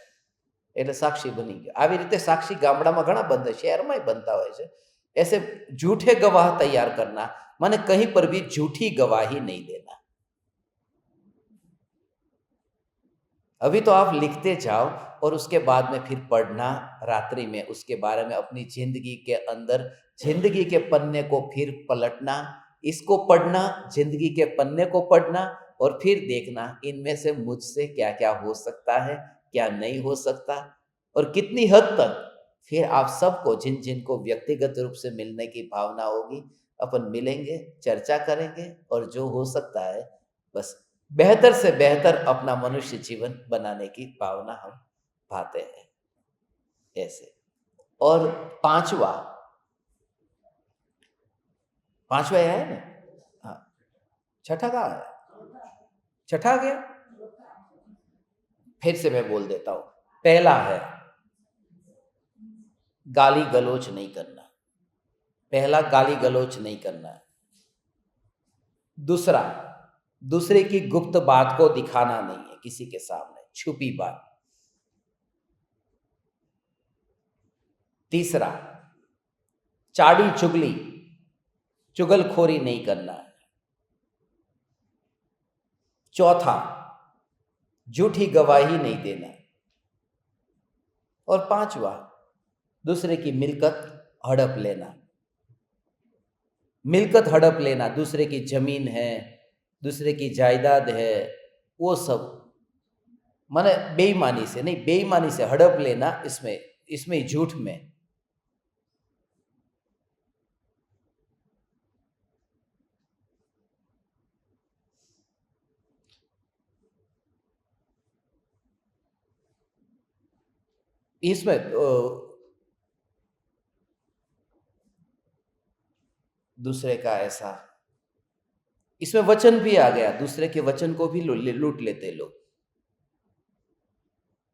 એટલે સાક્ષી બની ગયો। આવી રીતે સાક્ષી ગામડામાં ઘણા બનતા, શહેરમાં बनता હોય છે। ऐसे झूठे गवाह तैयार करना, माने कहीं पर भी झूठी गवाही नहीं देना। अभी तो आप लिखते जाओ और उसके बाद में फिर पढ़ना रात्रि में, उसके बारे में अपनी जिंदगी के अंदर, जिंदगी के पन्ने को फिर पलटना, इसको पढ़ना, जिंदगी के पन्ने को पढ़ना, और फिर देखना इनमें से मुझसे क्या क्या हो सकता है, क्या नहीं हो सकता, और कितनी हद तक। फिर आप सबको जिन जिन को व्यक्तिगत रूप से मिलने की भावना होगी, अपन मिलेंगे, चर्चा करेंगे, और जो हो सकता है बस बेहतर से बेहतर अपना मनुष्य जीवन बनाने की भावना हम पाते हैं ऐसे। और पांचवा है ना, हाँ, छठा कहाँ है? छठा आ गया, फिर से मैं बोल देता हूं। पहला है गाली गलौज नहीं करना, पहला गाली गलौज नहीं करना। दूसरा, दूसरे की गुप्त बात को दिखाना नहीं है किसी के सामने, छुपी बात। तीसरा, चाड़ी चुगली, चुगलखोरी नहीं करना है। चौथा, झूठी गवाही नहीं देना। और पांचवा, दूसरे की मिल्कत हड़प लेना। मिल्कत हड़प लेना, दूसरे की जमीन है, दूसरे की जायदाद है, वो सब माने बेईमानी से नहीं, बेईमानी से हड़प लेना, इसमें झूठ में। इसमें दूसरे का ऐसा, इसमें वचन भी आ गया, दूसरे के वचन को भी लूट लेते लोग।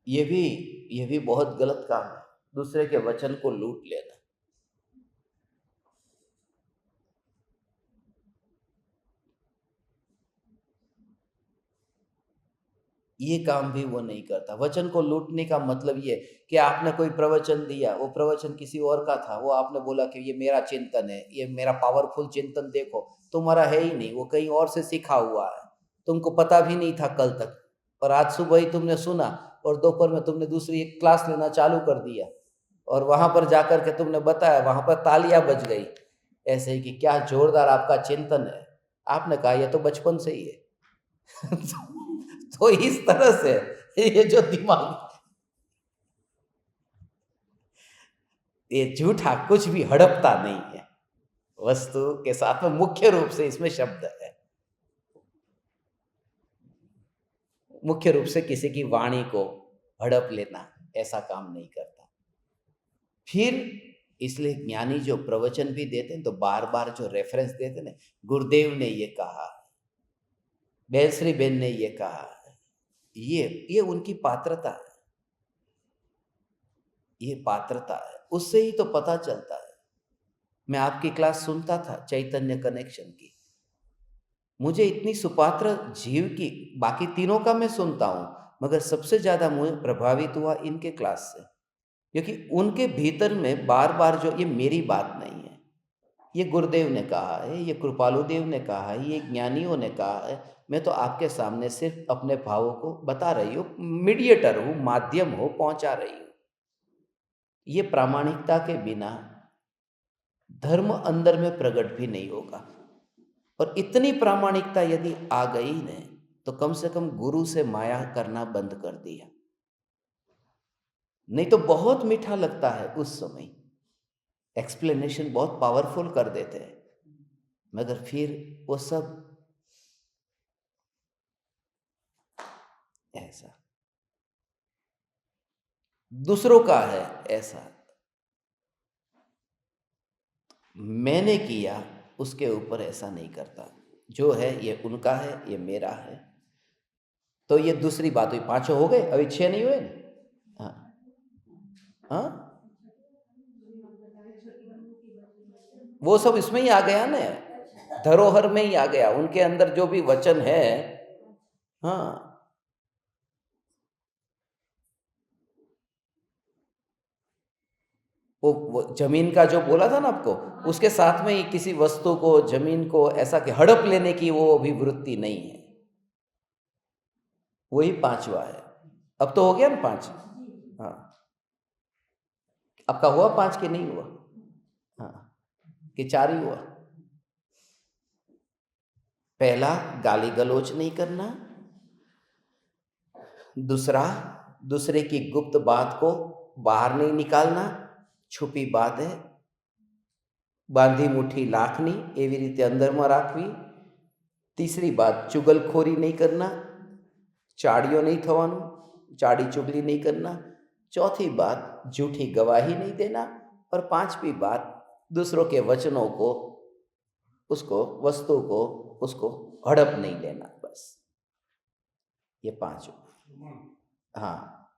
ये भी बहुत गलत काम है, दूसरे के वचन को लूट लेना। ये काम भी वो नहीं करता। वचन को लूटने का मतलब ये कि आपने कोई प्रवचन दिया, वो प्रवचन किसी और का था, वो आपने बोला कि ये मेरा चिंतन है, ये मेरा पावरफुल चिंतन देखो, तुम्हारा है ही नहीं, वो कहीं और से सीखा हुआ है, तुमको पता भी नहीं था कल तक, और आज सुबह ही तुमने सुना और दोपहर में तुमने दूसरी एक क्लास लेना चालू कर दिया और वहां पर जाकर के तुमने बताया, वहां पर तालियां बज गई ऐसे ही कि क्या जोरदार आपका चिंतन है। आपने कहा ये तो बचपन से ही है। तो इस तरह से ये जो दिमाग, ये झूठा कुछ भी हड़पता नहीं है वस्तु के साथ में, मुख्य रूप से इसमें शब्द है, मुख्य रूप से किसी की वाणी को हड़प लेना ऐसा काम नहीं करता। फिर इसलिए ज्ञानी जो प्रवचन भी देते हैं तो बार बार जो रेफरेंस देते हैं, गुरुदेव ने ये कहा, बेलश्री बेन ने ये कहा, ये उनकी पात्रता है, ये पात्रता है, उससे ही तो पता चलता है। मैं आपकी क्लास सुनता था चैतन्य कनेक्शन की, मुझे इतनी सुपात्र जीव की, बाकी तीनों का मैं सुनता हूं, मगर सबसे ज्यादा मुझे प्रभावित हुआ इनके क्लास से, क्योंकि उनके भीतर में बार बार जो, ये मेरी बात नहीं है, ये गुरुदेव ने कहा है, ये कृपालु देव ने कहा है, ये ज्ञानियों ने कहा है, मैं तो आपके सामने सिर्फ अपने भावों को बता रही हूँ, मीडिएटर हूँ, माध्यम हो, पहुंचा रही हूँ। ये प्रामाणिकता के बिना धर्म अंदर में प्रकट भी नहीं होगा। और इतनी प्रामाणिकता यदि आ गई ने तो कम से कम गुरु से माया करना बंद कर दिया, नहीं तो बहुत मीठा लगता है उस समय, एक्सप्लेनेशन बहुत पावरफुल कर देते हैं, मगर फिर वो सब ऐसा दूसरों का है, ऐसा मैंने किया उसके ऊपर ऐसा नहीं करता, जो है ये उनका है, ये मेरा है। तो ये दूसरी बात हुई, 5 हो गए, अभी 6 नहीं हुए। हाँ हाँ, वो सब इसमें ही आ गया ना, धरोहर में ही आ गया, उनके अंदर जो भी वचन है। हाँ, वो जमीन का जो बोला था ना आपको, उसके साथ में ही किसी वस्तु को, जमीन को ऐसा कि हड़प लेने की वो अभिवृत्ति नहीं है, वही 5वां है। अब तो हो गया ना 5। हाँ, आपका हुआ 5 कि नहीं हुआ? हाँ, कि 4 ही हुआ? पहला, गाली गलौज नहीं करना। दूसरा, दूसरे की गुप्त बात को बाहर नहीं निकालना, छुपी बात है, बांधी मुट्ठी लाखनी एवी रीते अंदરમાં રાખવી। तीसरी बात, चुगलखोरी नहीं करना, चाड़ियों नहीं थवानु, चाड़ी चुगली नहीं करना। चौथी बात, झूठी गवाही नहीं देना। और 5वीं बात, दूसरों के वचनों को, उसको, वस्तु को, उसको हड़प नहीं लेना। बस ये 5। हाँ,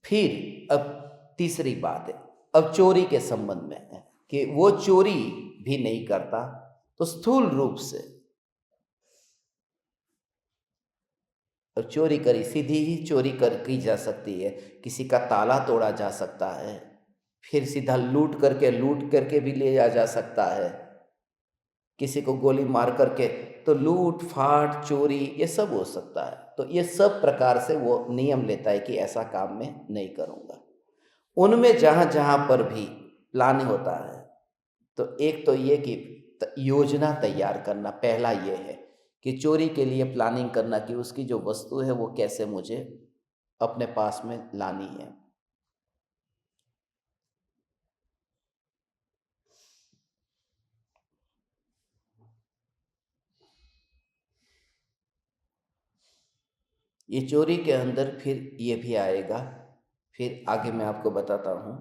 फिर अब तीसरी बात है, अब चोरी के संबंध में है कि वो चोरी भी नहीं करता, तो स्थूल रूप से अब चोरी करी, सीधी ही चोरी कर की जा सकती है, किसी का ताला तोड़ा जा सकता है, फिर सीधा लूट करके भी लिया जा सकता है, किसी को गोली मार करके, तो लूट फाट चोरी ये सब हो सकता है। तो ये सब प्रकार से वो नियम लेता है कि ऐसा काम मैं नहीं करूँगा। उनमें जहाँ जहाँ पर भी प्लान होता है, तो एक तो ये कि योजना तैयार करना, पहला ये है कि चोरी के लिए प्लानिंग करना कि उसकी जो वस्तु है वो कैसे मुझे अपने पास में लानी है। ये चोरी के अंदर फिर ये भी आएगा, फिर आगे मैं आपको बताता हूँ।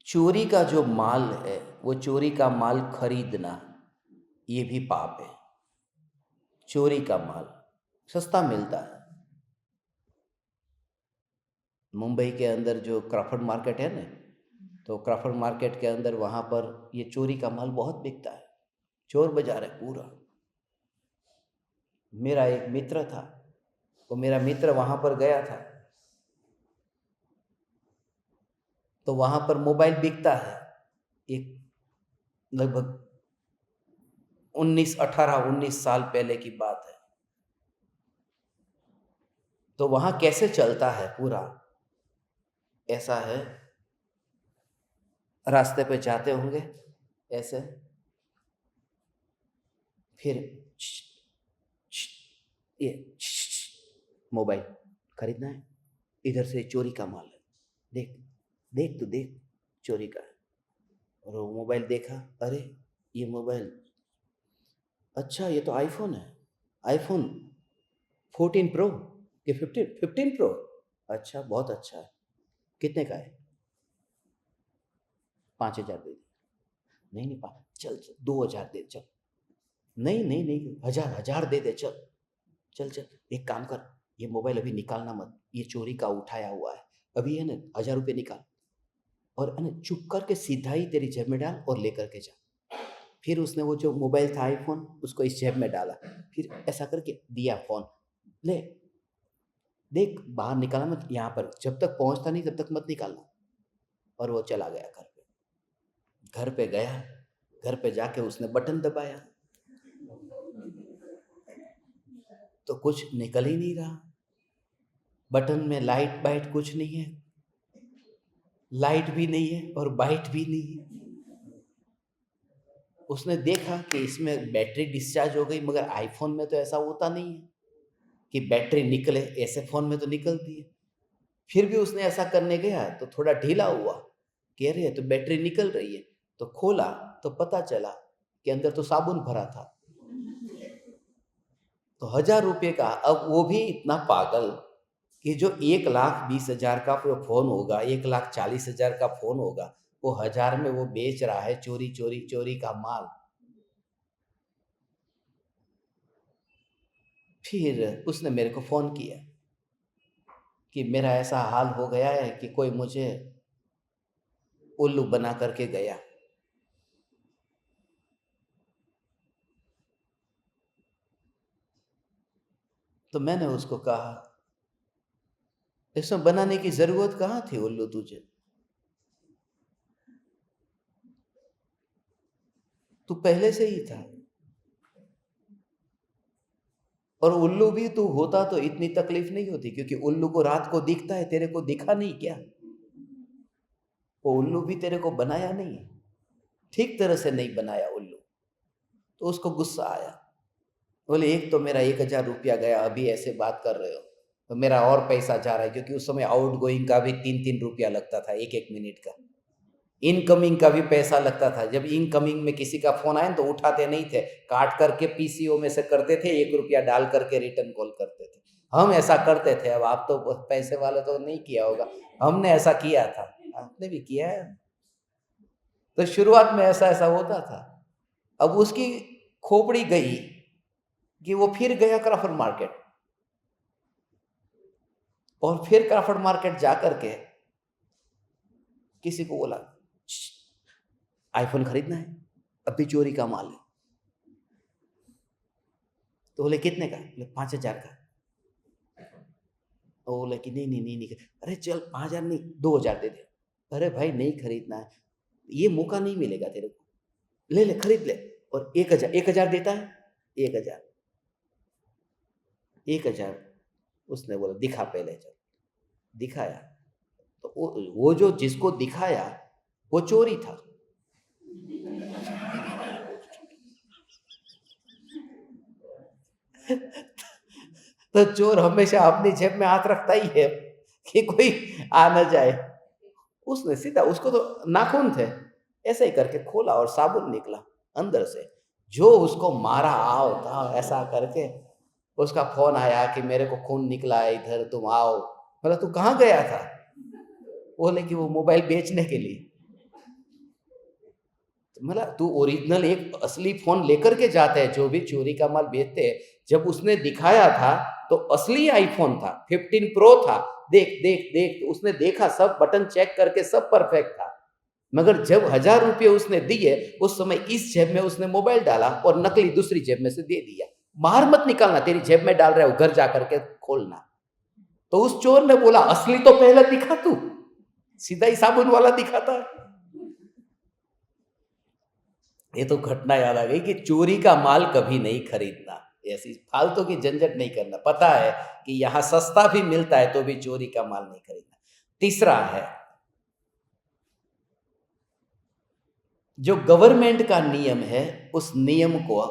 चोरी का जो माल है, वो चोरी का माल खरीदना, ये भी पाप है। चोरी का माल सस्ता मिलता है। मुंबई के अंदर जो क्रॉफर्ड मार्केट है ना, तो क्रॉफर्ड मार्केट के अंदर वहाँ पर ये चोरी का माल बहुत बिकता है, चोर बाजार है पूरा। मेरा एक मित्र था, वो मेरा मित्र वहां पर गया था, तो वहां पर मोबाइल बिकता है। एक लगभग 19 साल पहले की बात है। तो वहां कैसे चलता है पूरा, ऐसा है, रास्ते पे जाते होंगे ऐसे, फिर ये मोबाइल खरीदना है, इधर से चोरी का माल है, देख देख तो देख, चोरी का है। और वो मोबाइल देखा, अरे ये मोबाइल, अच्छा ये तो आईफोन है, आईफोन 14 प्रो कि 15 प्रो, अच्छा बहुत अच्छा है, कितने का है? 5,000 दे दे। नहीं नहीं, चल चल 2,000 दे, चल, नहीं नहीं नहीं, 1,000 दे दे, चल चल चल, एक काम कर, ये मोबाइल अभी निकालना मत, ये चोरी का उठाया हुआ है, अभी है ना 1,000 रुपये निकाल, और है ना चुप करके सीधा ही तेरी जेब में डाल और लेकर के जा। फिर उसने वो जो मोबाइल था आईफोन, उसको इस जेब में डाला, फिर ऐसा करके दिया फोन, ले देख बाहर निकालना मत, यहाँ पर जब तक पहुंचता नहीं तब तक मत निकालना। और वो चला गया घर पे। घर पे गया, घर पे जाके उसने बटन दबाया तो कुछ निकल ही नहीं रहा, बटन में लाइट बाइट कुछ नहीं है, लाइट भी नहीं है और बाइट भी नहीं है। उसने देखा कि इसमें बैटरी डिस्चार्ज हो गई, मगर आईफोन में तो ऐसा होता नहीं है कि बैटरी निकले, ऐसे फोन में तो निकलती है। फिर भी उसने ऐसा करने गया तो थोड़ा ढीला हुआ कि अरे ये तो बैटरी निकल रही है, तो खोला तो पता चला कि अंदर तो साबुन भरा था। तो 1,000 रुपये का, अब वो भी इतना पागल कि जो 1,20,000 का फोन होगा, 1,40,000 का फोन होगा, वो 1,000 में वो बेच रहा है, चोरी चोरी चोरी का माल। फिर उसने मेरे को फोन किया कि मेरा ऐसा हाल हो गया है कि कोई मुझे उल्लू बना करके गया। तो मैंने उसको कहा, इसमें बनाने की जरूरत कहाँ थी उल्लू तुझे, तू पहले से ही था, और उल्लू भी तू होता तो इतनी तकलीफ नहीं होती, क्योंकि उल्लू को रात को दिखता है, तेरे को दिखा नहीं क्या? वो उल्लू भी तेरे को बनाया नहीं है, ठीक तरह से नहीं बनाया उल्लू। तो उसको गुस्सा आया, बोले एक तो मेरा 1,000 रुपया गया, अभी ऐसे बात कर रहे हो, तो मेरा और पैसा जा रहा है, क्योंकि उस समय आउट गोइंग का भी 3-3 रुपया लगता था, एक एक मिनट का, इनकमिंग का भी पैसा लगता था। जब इनकमिंग में किसी का फोन आए तो उठाते नहीं थे, काट करके पीसीओ में से करते थे, 1 रुपया डाल करके रिटर्न कॉल करते थे। हम ऐसा करते थे, अब आप तो पैसे वाले तो नहीं किया होगा, हमने ऐसा किया था, आपने भी किया है। तो शुरुआत में ऐसा ऐसा होता था। अब उसकी खोपड़ी गई कि वो फिर गया क्राफर्ड मार्केट, और फिर क्राफर्ड मार्केट जा करके किसी को बोला आईफोन खरीदना है, अभी चोरी का माल है। तो बोले कितने का? बोले 5,000 का। तो बोले कि नहीं नहीं नहीं नहीं, अरे चल 5,000 नहीं 2,000 दे दे। अरे भाई नहीं खरीदना है, ये मौका नहीं मिलेगा तेरे को, ले ले खरीद ले। और 1,000 देता है, 1,000 1,000 उसने बोला दिखा पहले, चल दिखाया। तो वो जो जिसको दिखाया वो चोरी था। तो चोर हमेशा अपनी जेब में हाथ रखता ही है कि कोई आ ना जाए। उसने सीधा, उसको तो नाखून थे, ऐसे ही करके खोला और साबुन निकला अंदर से, जो उसको मारा आओ था ऐसा करके। उसका फोन आया कि मेरे को खून निकला है इधर, तुम आओ। मतलब तू कहाँ गया था? बोले कि वो मोबाइल बेचने के लिए। मतलब तू ओरिजिनल एक असली फोन लेकर के जाते हैं, जो भी चोरी का माल बेचते हैं, जब उसने दिखाया था तो असली आईफोन था, 15 प्रो था, देख देख देख, उसने देखा, सब बटन चेक करके सब परफेक्ट था। मगर जब 1,000 रुपये उसने दिए, उस समय इस जेब में उसने मोबाइल डाला और नकली दूसरी जेब में से दे दिया। बाहर मत निकालना, तेरी जेब में डाल रहा है, घर जाकर के खोलना। तो उस चोर ने बोला, असली तो पहले दिखा तू, सीधा ही साबुन वाला दिखाता है। ये तो घटना याद आ गई कि चोरी का माल कभी नहीं खरीदना, ऐसी फालतू की झंझट नहीं करना। पता है कि यहां सस्ता भी मिलता है तो भी चोरी का माल नहीं खरीदना। तीसरा है, जो गवर्नमेंट का नियम है उस नियम को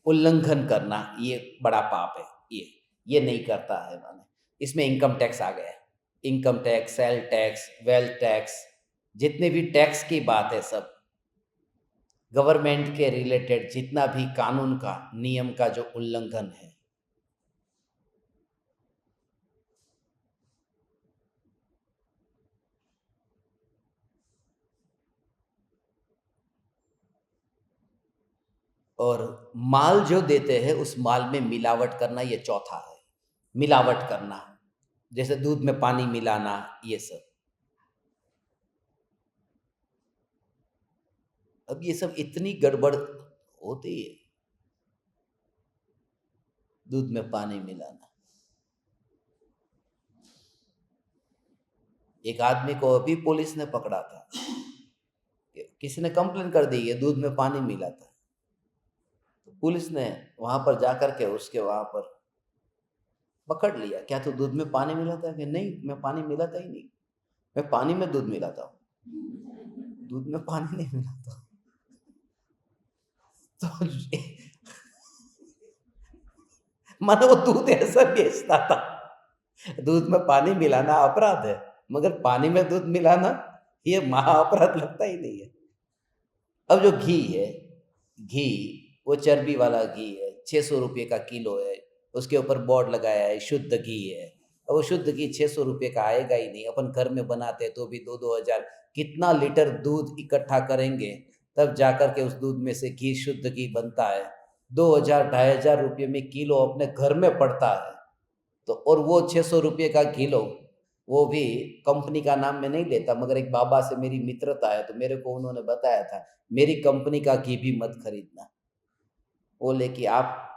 उल्लंघन करना, ये बड़ा पाप है। ये नहीं करता है मैंने। इसमें इनकम टैक्स आ गया, income tax, sale tax, wealth tax, जितने भी टैक्स की बात है सब गवर्नमेंट के रिलेटेड, जितना भी कानून का नियम का जो उल्लंघन है। और माल जो देते हैं उस माल में मिलावट करना, ये चौथा है। मिलावट करना, जैसे दूध में पानी मिलाना, ये सब। अब ये सब इतनी गड़बड़ होती है, दूध में पानी मिलाना। एक आदमी को अभी पुलिस ने पकड़ा था, किसी ने कंप्लेन कर दी है दूध में पानी मिला था। तो पुलिस ने वहां पर जाकर के उसके वहां पर पकड़ लिया, क्या तू दूध में पानी मिलाता है? कि नहीं, मैं पानी मिलाता ही नहीं, मैं पानी में दूध मिलाता हूँ, दूध में पानी नहीं मिलाता। तो मानो वो दूध ऐसा बेचता था, दूध में पानी मिलाना अपराध है, मगर पानी में दूध मिलाना ये महा अपराध लगता ही नहीं है। अब जो घी है, घी वो चर्बी वाला घी है, 600 रुपये का किलो है, उसके ऊपर बोर्ड लगाया है शुद्ध घी है। अब वो शुद्ध घी 600 रुपये का आएगा ही नहीं। अपन घर में बनाते हैं तो भी 2-2 हज़ार, कितना लीटर दूध इकट्ठा करेंगे तब जाकर के उस दूध में से घी, शुद्ध घी बनता है। 2,000-2,500 रुपये में किलो अपने घर में पड़ता है। तो और वो 600 रुपये का किलो, वो भी कंपनी का नाम मैं नहीं लेता, मगर एक बाबा से मेरी मित्रता है तो मेरे को उन्होंने बताया था, मेरी कंपनी का घी भी मत खरीदना। बोले कि आप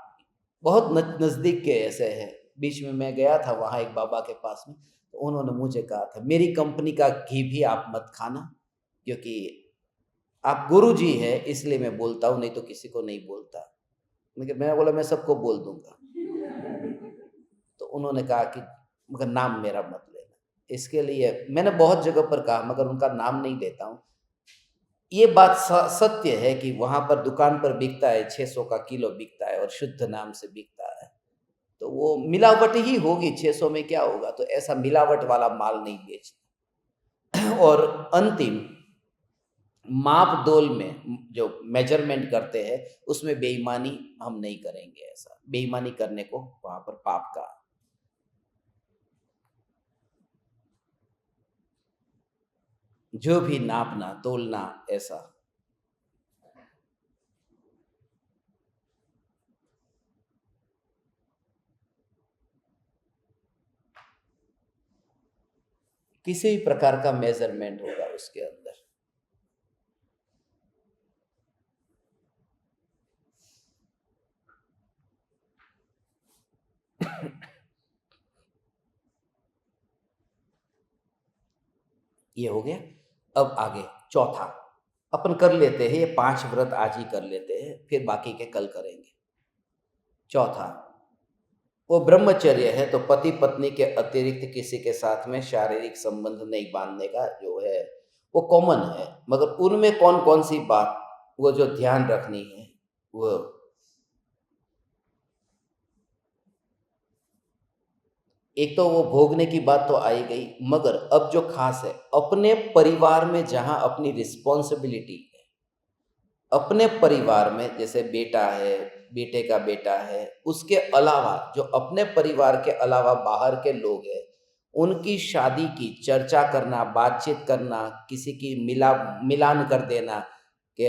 बहुत नज़दीक के ऐसे हैं। बीच में मैं गया था वहाँ एक बाबा के पास में, तो उन्होंने मुझे कहा था मेरी कंपनी का घी भी आप मत खाना, क्योंकि आप गुरु जी है इसलिए मैं बोलता हूँ, नहीं तो किसी को नहीं बोलता। लेकिन मैंने बोला मैं सबको बोल दूंगा। तो उन्होंने कहा कि मगर नाम मेरा मत लेना। इसके लिए मैंने बहुत जगह पर कहा, मगर उनका नाम नहीं लेता हूँ। ये बात सत्य है कि वहां पर दुकान पर बिकता है, 600 का किलो बिकता है और शुद्ध नाम से बिकता है, तो वो मिलावट ही होगी। 600 में क्या होगा? तो ऐसा मिलावट वाला माल नहीं बेचना। और अंतिम, माप तोल में जो मेजरमेंट करते हैं उसमें बेईमानी हम नहीं करेंगे। ऐसा बेईमानी करने को वहां पर पाप का। जो भी नापना तोलना ऐसा। किसी भी प्रकार का मेजरमेंट होगा उसके अंदर। ये हो गया। अब आगे चौथा अपन कर लेते हैं, ये 5 व्रत आज ही कर लेते हैं, फिर बाकी के कल करेंगे। चौथा, वो ब्रह्मचर्य है, तो पति पत्नी के अतिरिक्त किसी के साथ में शारीरिक संबंध नहीं बांधने का जो है वो कॉमन है, मगर उनमें कौन कौन सी बात वो जो ध्यान रखनी है वो, एक तो वो भोगने की बात तो आई गई, मगर अब जो खास है, अपने परिवार में जहां अपनी रिस्पॉन्सिबिलिटी है, अपने परिवार में जैसे बेटा है, बेटे का बेटा है, उसके अलावा जो अपने परिवार के अलावा बाहर के लोग हैं, उनकी शादी की चर्चा करना, बातचीत करना, किसी की मिलान कर देना कि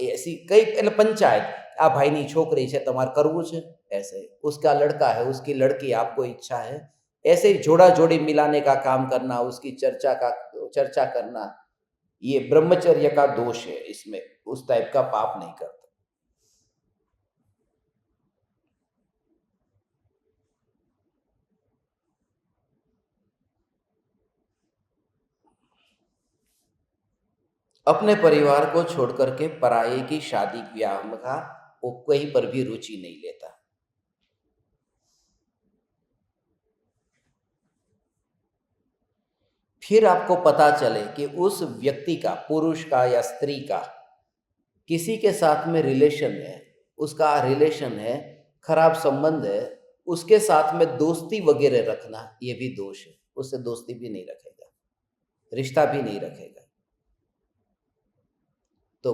ऐसी कई पहले पंचायत, आ भाई नहीं छोकरी है तुम्हार करવું છે, ऐसे उसका लड़का है, उसकी लड़की, आपको इच्छा है, ऐसे ही जोड़ा जोड़ी मिलाने का काम करना, उसकी चर्चा करना, ये ब्रह्मचर्य का दोष है। इसमें उस टाइप का पाप नहीं करता। अपने परिवार को छोड़ करके पराये की शादी ब्याह में का वो कहीं पर भी रुचि नहीं लेता। फिर आपको पता चले कि उस व्यक्ति का, पुरुष का या स्त्री का, किसी के साथ में रिलेशन है, उसका रिलेशन है, खराब संबंध है, उसके साथ में दोस्ती वगैरह रखना ये भी दोष है। उससे दोस्ती भी नहीं रखेगा, रिश्ता भी नहीं रखेगा। तो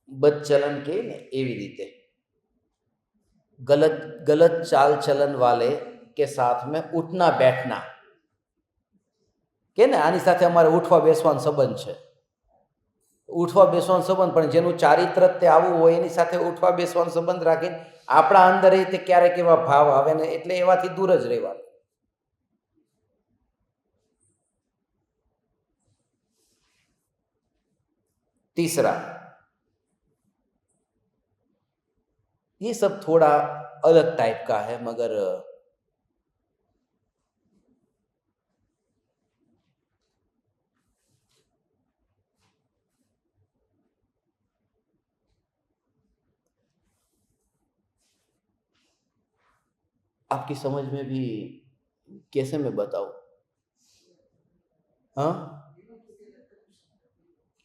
बदचलन के एवी रीते गलत गलत चाल चलन वाले के साथ में उठना बैठना के ने आनी साथे अमारे उठवा बेसवानो संबंध छे। उठवा बेसवानो संबंध पण जेनुं चारित्र ते आवुं होय एनी साथे उठवा बेसवानो संबंध राखीने आपणा अंदर ते क्यारेक एवा भाव आवे ने एटले एवाथी दूर ज रहेवानुं। तीसरा, ये सब थोड़ा अलग टाइप का है, मगर आपकी समझ में भी कैसे मैं बताऊं? हाँ,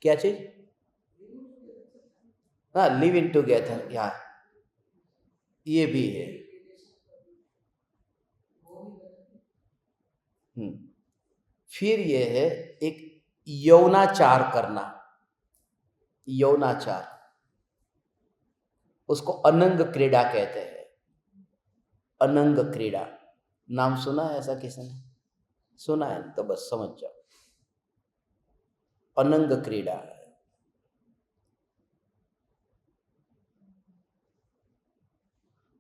क्या चीज? हाँ, लिव इन टुगेदर, या ये भी है। फिर ये है एक यौनाचार करना। यौनाचार, उसको अनंग क्रीड़ा कहते हैं। अनंग क्रीड़ा नाम सुना है ऐसा किसी ने? सुना है तो बस समझ जाओ, अनंग क्रीड़ा है।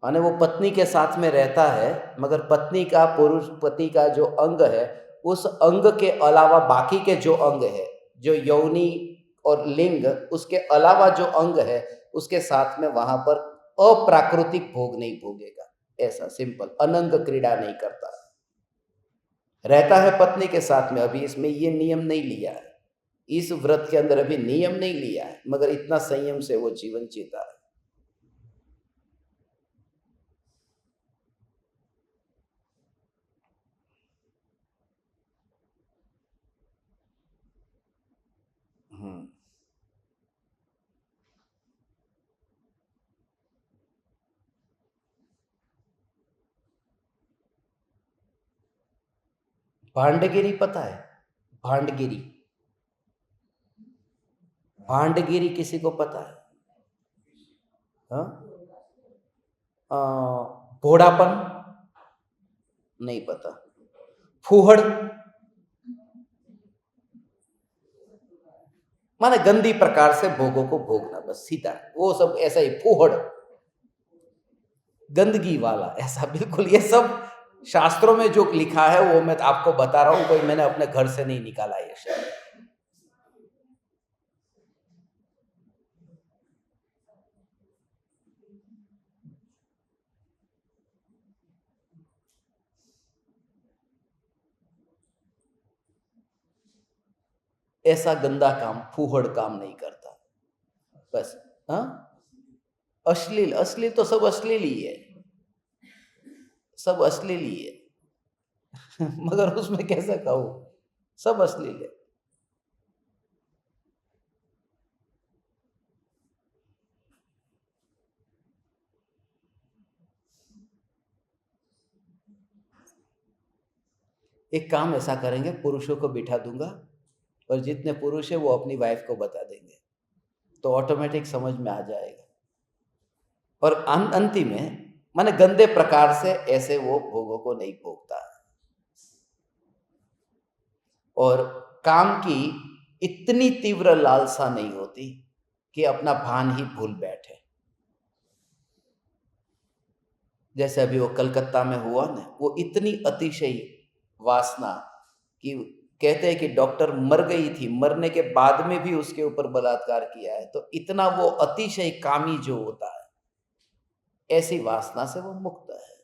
माने वो पत्नी के साथ में रहता है, मगर पत्नी का, पुरुष पति का जो अंग है, उस अंग के अलावा बाकी के जो अंग है, जो यौनी और लिंग, उसके अलावा जो अंग है, उसके साथ में वहां पर अप्राकृतिक भोग नहीं भोगेगा। ऐसा सिंपल, अनंग क्रीड़ा नहीं करता, रहता है पत्नी के साथ में। अभी इसमें ये नियम नहीं लिया है, इस व्रत के अंदर अभी नियम नहीं लिया है, मगर इतना संयम से वो जीवन जीता है। भांडगिरी पता है? भांडगिरी, भांडगिरी किसी को पता है? हाँ, घोड़ापन नहीं पता। फूहड़ माने गंदी प्रकार से भोगों को भोगना, बस सीधा वो सब ऐसा ही, फूहड़ गंदगी वाला, ऐसा बिल्कुल। ये सब शास्त्रों में जो लिखा है वो मैं आपको बता रहा हूं, कोई मैंने अपने घर से नहीं निकाला ये शब्द। ऐसा गंदा काम, फूहड़ काम नहीं करता, बस। हाँ, अश्लील, अश्लील तो सब अश्लील ही है, सब अश्लील ही है। मगर उसमें कैसे कहूं, सब अश्लील है। एक काम ऐसा करेंगे, पुरुषों को बिठा दूंगा और जितने पुरुष है वो अपनी वाइफ को बता देंगे, तो ऑटोमेटिक समझ में आ जाएगा। और अंतिम में माने गंदे प्रकार से ऐसे वो भोगों को नहीं भोगता, और काम की इतनी तीव्र लालसा नहीं होती कि अपना भान ही भूल बैठे। जैसे अभी वो कलकत्ता में हुआ ना, वो इतनी अतिशय वासना कि कहते हैं कि डॉक्टर मर गई थी, मरने के बाद में भी उसके ऊपर बलात्कार किया है। तो इतना वो अतिशय कामी जो होता है, ऐसी वासना से वो मुक्त है।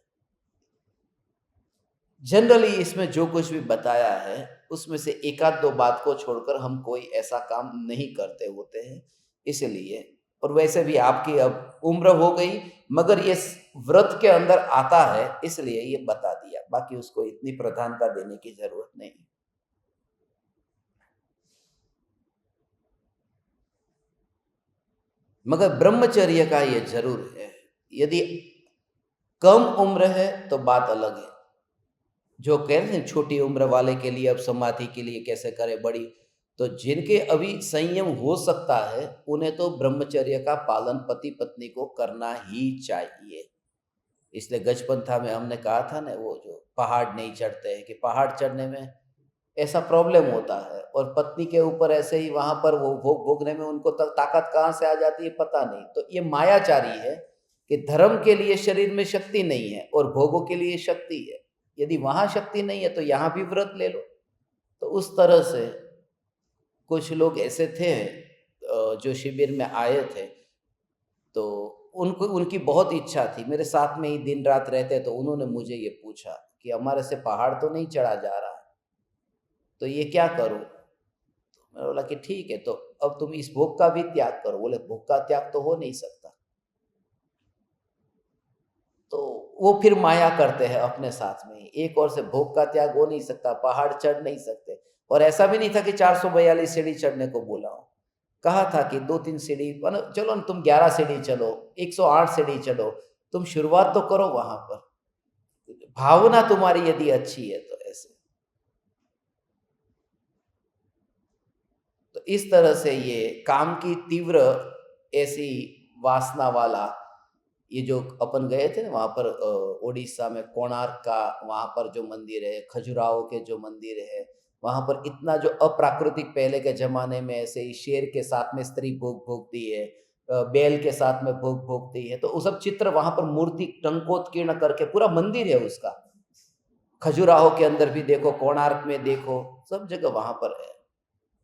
जनरली इसमें जो कुछ भी बताया है उसमें से एक आध दो बात को छोड़कर हम कोई ऐसा काम नहीं करते होते हैं, इसलिए। और वैसे भी आपकी अब उम्र हो गई, मगर ये व्रत के अंदर आता है इसलिए ये बता दिया, बाकी उसको इतनी प्रधानता देने की जरूरत नहीं। मगर ब्रह्मचर्य का ये जरूर है, यदि कम उम्र है तो बात अलग है। जो कह रहे हैं छोटी उम्र वाले के लिए अब समाधि के लिए कैसे करे बड़ी, तो जिनके अभी संयम हो सकता है उन्हें तो ब्रह्मचर्य का पालन पति पत्नी को करना ही चाहिए। इसलिए गजपंथा में हमने कहा था ना, वो जो पहाड़ नहीं चढ़ते हैं, कि पहाड़ चढ़ने में ऐसा प्रॉब्लम होता है और पत्नी के ऊपर ऐसे ही वहां पर वो भोग भोगने में उनको ताकत कहाँ से आ जाती है पता नहीं। तो ये मायाचारी है कि धर्म के लिए शरीर में शक्ति नहीं है और भोगों के लिए शक्ति है। यदि वहां शक्ति नहीं है तो यहाँ भी व्रत ले लो। तो उस तरह से कुछ लोग ऐसे थे जो शिविर में आए थे, तो उनको उनकी बहुत इच्छा थी, मेरे साथ में ही दिन रात रहते, तो उन्होंने मुझे ये पूछा कि हमारे से पहाड़ तो नहीं चढ़ा जा रहा, तो ये क्या करूं। तो मैंने बोला कि ठीक है, तो अब तुम इस भोग का भी त्याग करो। बोले भोग का त्याग तो हो नहीं सकता। तो वो फिर माया करते हैं अपने साथ में, एक और से भोग का त्याग हो नहीं सकता, पहाड़ चढ़ नहीं सकते। और ऐसा भी नहीं था कि 442 सीढ़ी चढ़ने को बोला हो, कहा था कि 2-3 सीढ़ी, चलो तुम 11 सीढ़ी चलो, 108 सीढ़ी चलो, तुम शुरुआत तो करो वहां पर, भावना तुम्हारी यदि अच्छी है तो ऐसे। तो इस तरह से ये काम की तीव्र ऐसी वासना वाला, ये जो अपन गए थे ना वहाँ पर उड़ीसा में कोणार्क का, वहाँ पर जो मंदिर है, खजुराहो के जो मंदिर है, वहाँ पर इतना जो अप्राकृतिक, पहले के जमाने में ऐसे ही शेर के साथ में स्त्री भोग भोगती है, बैल के साथ में भोग भोगती है, तो वो सब चित्र वहाँ पर मूर्ति टंकोत्कीर्ण करके पूरा मंदिर है उसका। खजुराहो के अंदर भी देखो, कोणार्क में देखो, सब जगह वहाँ पर है।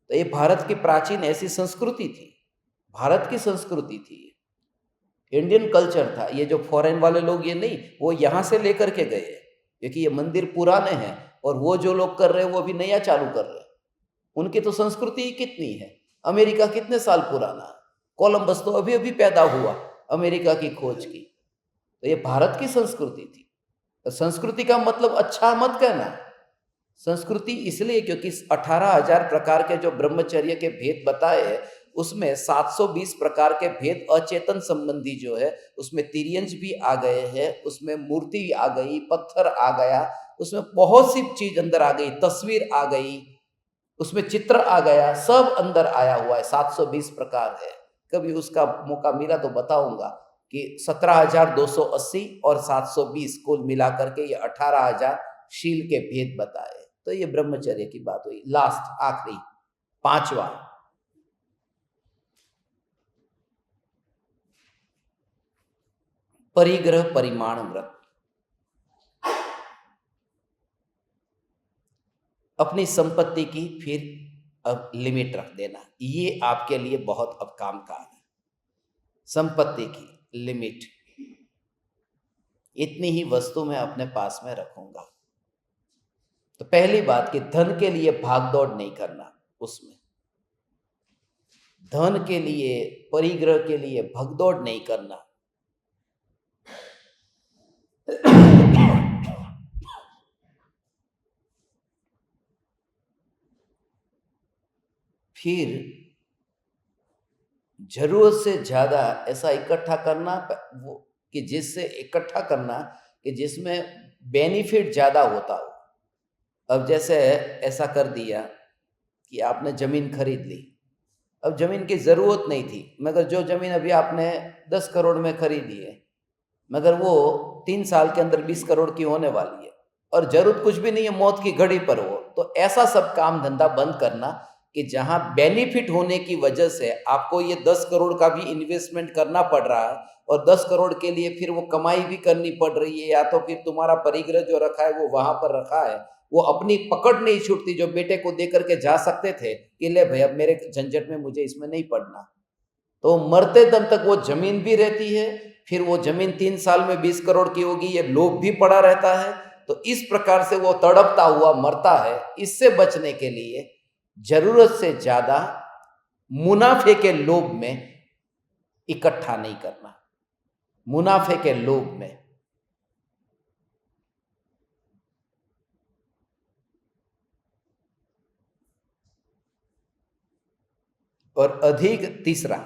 तो ये भारत की प्राचीन ऐसी संस्कृति थी, भारत की संस्कृति थी, इंडियन कल्चर था। ये जो फॉरेन वाले लोग ये नहीं, वो यहाँ से लेकर के गए, क्योंकि ये मंदिर पुराने हैं और वो जो लोग कर रहे हैं वो भी नया चालू कर रहे हैं। उनकी तो संस्कृति ही कितनी है। अमेरिका कितने साल पुराना है, कोलंबस तो अभी अभी पैदा हुआ अमेरिका की खोज की। तो ये भारत की संस्कृति थी। तो संस्कृति का मतलब अच्छा मत कहना, संस्कृति इसलिए क्योंकि 18,000 प्रकार के जो ब्रह्मचर्य के भेद बताए, उसमें 720 प्रकार के भेद अचेतन संबंधी जो है, उसमें तिर्यंज भी आ गए हैं, उसमें मूर्ति आ गई, पत्थर आ गया, उसमें बहुत सी चीज अंदर आ गई, तस्वीर आ गई, उसमें चित्र आ गया, सब अंदर आया हुआ है। 720 प्रकार है। कभी उसका मौका मिला तो बताऊंगा कि 17,280 और 720 कुल मिलाकर के ये 18,000 शील के भेद बताए। तो ये ब्रह्मचर्य की बात हुई। लास्ट, आखिरी, पांचवा, परिग्रह परिमाण व्रत। अपनी संपत्ति की फिर अब लिमिट रख देना, ये आपके लिए बहुत अब काम का है। संपत्ति की लिमिट, इतनी ही वस्तु मैं अपने पास में रखूंगा। तो पहली बात कि धन के लिए भागदौड़ नहीं करना, उसमें धन के लिए, परिग्रह के लिए भगदौड़ नहीं करना। फिर जरूरत से ज्यादा ऐसा इकट्ठा करना, वो कि जिससे इकट्ठा करना कि जिसमें बेनिफिट ज्यादा होता हो। अब जैसे ऐसा कर दिया कि आपने जमीन खरीद ली, अब जमीन की जरूरत नहीं थी, मगर जो जमीन अभी आपने 10 करोड़ में खरीदी है, मगर वो 3 साल के अंदर 20 करोड़ की होने वाली है और जरूरत कुछ भी नहीं है, मौत की घड़ी पर हो। तो ऐसा सब काम धंधा बंद करना कि जहां बेनिफिट होने की वजह से आपको ये 10 करोड़ का भी इन्वेस्टमेंट करना पड़ रहा है और 10 करोड़ के लिए फिर वो कमाई भी करनी पड़ रही है, या तो फिर तुम्हारा परिग्रह जो रखा है वो वहां पर रखा है, वो अपनी पकड़ नहीं छूटती। जो बेटे को दे करके जा सकते थे कि ले भाई अब मेरे झंझट में मुझे इसमें नहीं पड़ना, तो मरते दम तक वो जमीन भी रहती है। फिर वो जमीन 3 साल में 20 करोड़ की होगी, ये लोभ भी पड़ा रहता है। तो इस प्रकार से वो तड़पता हुआ मरता है। इससे बचने के लिए जरूरत से ज्यादा मुनाफे के लोभ में इकट्ठा नहीं करना, मुनाफे के लोभ में। और अधिक, तीसरा,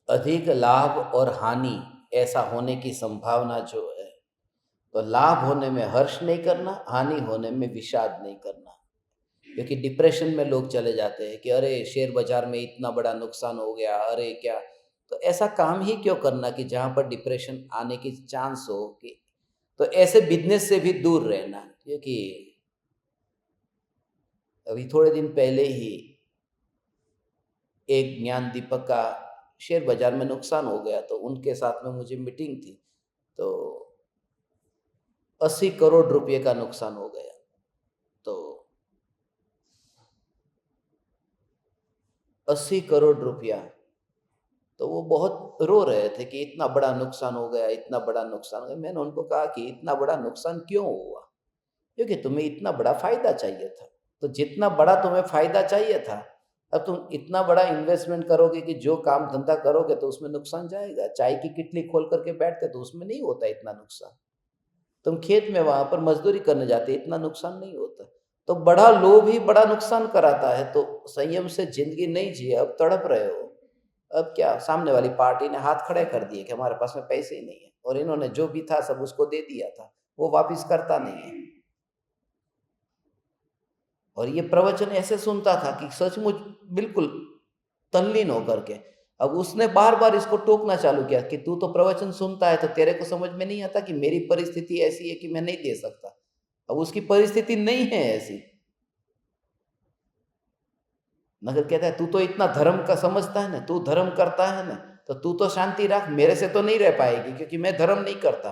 अधिक लाभ और हानि ऐसा होने की संभावना जो है, तो लाभ होने में हर्ष नहीं करना, हानि होने में विषाद नहीं करना। क्योंकि डिप्रेशन में लोग चले जाते हैं कि अरे शेयर बाजार में इतना बड़ा नुकसान हो गया, अरे क्या। तो ऐसा काम ही क्यों करना कि जहाँ पर डिप्रेशन आने की चांस हो कि, तो ऐसे बिजनेस से भी दूर रहना। क्योंकि अभी थोड़े दिन पहले ही एक ज्ञान दीपक का शेयर बाजार में नुकसान हो गया, तो उनके साथ में मुझे मीटिंग थी, तो 80 करोड़ रुपए का नुकसान हो गया। तो 80 करोड़ रुपया, तो वो बहुत रो रहे थे कि इतना बड़ा नुकसान हो गया, इतना बड़ा नुकसान हो गया। मैंने उनको कहा कि इतना बड़ा नुकसान क्यों हुआ? क्योंकि तुम्हें इतना बड़ा फायदा चाहिए था। तो जितना बड़ा तुम्हें फायदा चाहिए था, अब तुम इतना बड़ा इन्वेस्टमेंट करोगे कि जो काम धंधा करोगे तो उसमें नुकसान जाएगा। चाय की किटली खोल करके बैठते तो उसमें नहीं होता इतना नुकसान। तुम खेत में वहां पर मजदूरी करने जाते, इतना नुकसान नहीं होता। तो बड़ा लोभ ही बड़ा नुकसान कराता है। तो संयम से जिंदगी नहीं जिए, अब तड़प रहे हो। अब क्या, सामने वाली पार्टी ने हाथ खड़े कर दिए कि हमारे पास में पैसे ही नहीं है, और इन्होंने जो भी था सब उसको दे दिया था, वो वापिस करता नहीं है। और ये प्रवचन ऐसे सुनता था कि सचमुच बिल्कुल तल्लीन होकर के। अब उसने बार बार इसको टोकना चालू किया कि तू तो प्रवचन सुनता है, तो तेरे को समझ में नहीं आता कि मेरी परिस्थिति ऐसी है कि मैं नहीं दे सकता। अब उसकी परिस्थिति नहीं है ऐसी, मगर कहता है तू तो इतना धर्म का समझता है ना, तू धर्म करता है ना, तो तू तो शांति रख, मेरे से तो नहीं रह पाएगी क्योंकि मैं धर्म नहीं करता।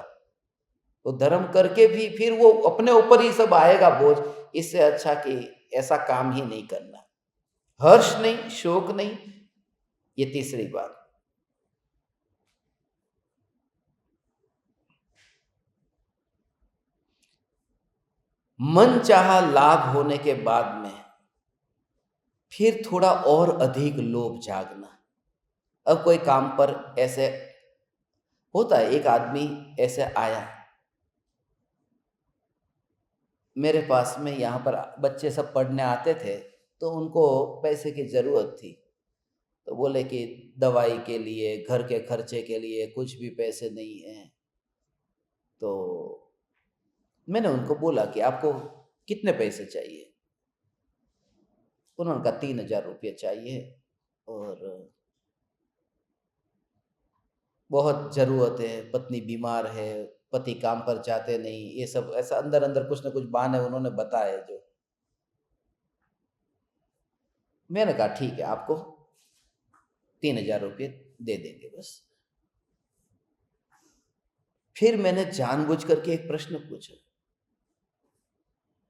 तो धर्म करके भी फिर वो अपने ऊपर ही सब आएगा बोझ। इससे अच्छा कि ऐसा काम ही नहीं करना। हर्ष नहीं, शोक नहीं। ये तीसरी बात। मन चाहा लाभ होने के बाद में फिर थोड़ा और अधिक लोभ जागना। अब कोई काम पर ऐसे होता है, एक आदमी ऐसे आया मेरे पास में, यहाँ पर बच्चे सब पढ़ने आते थे, तो उनको पैसे की ज़रूरत थी। तो बोले कि दवाई के लिए, घर के खर्चे के लिए कुछ भी पैसे नहीं हैं। तो मैंने उनको बोला कि आपको कितने पैसे चाहिए? उन्होंने कहा 3,000 रुपये चाहिए, और बहुत ज़रूरत है, पत्नी बीमार है, पति काम पर जाते नहीं, ये सब ऐसा अंदर अंदर कुछ ना कुछ बहाने उन्होंने बताए। जो मैंने कहा ठीक है, आपको 3,000 रुपये दे देंगे बस। फिर मैंने जानबूझ करके एक प्रश्न पूछा,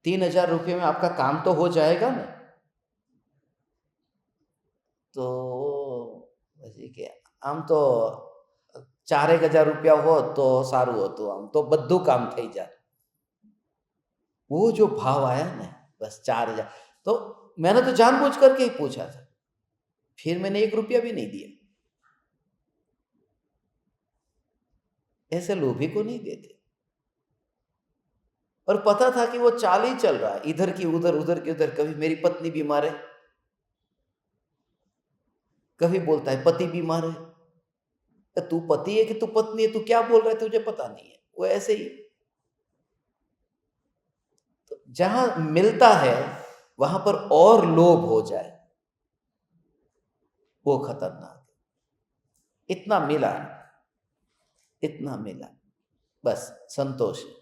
3,000 रुपये में आपका काम तो हो जाएगा ना? तो પછી કે આમ તો 4,000 रुपया हो तो सारू होતું, आम तो बद्दू काम થઈ जाए। वो जो भाव आया ना, बस 4,000। तो मैंने तो जानबूझ करके ही पूछा था, फिर मैंने 1 रुपया भी नहीं दिया। ऐसे लोभी को नहीं देते। और पता था कि वो चाल ही चल रहा है, इधर की उधर, उधर की उधर। कभी मेरी पत्नी बीमार है, कभी बोलता है पति बीमार है। तो तू पति है कि तू पत्नी है? तू क्या बोल रहा है, तुझे पता नहीं है। वो ऐसे ही। तो जहां मिलता है वहां पर और लोभ हो जाए, वो खतरनाक है। इतना मिला, इतना मिला, बस संतोष है।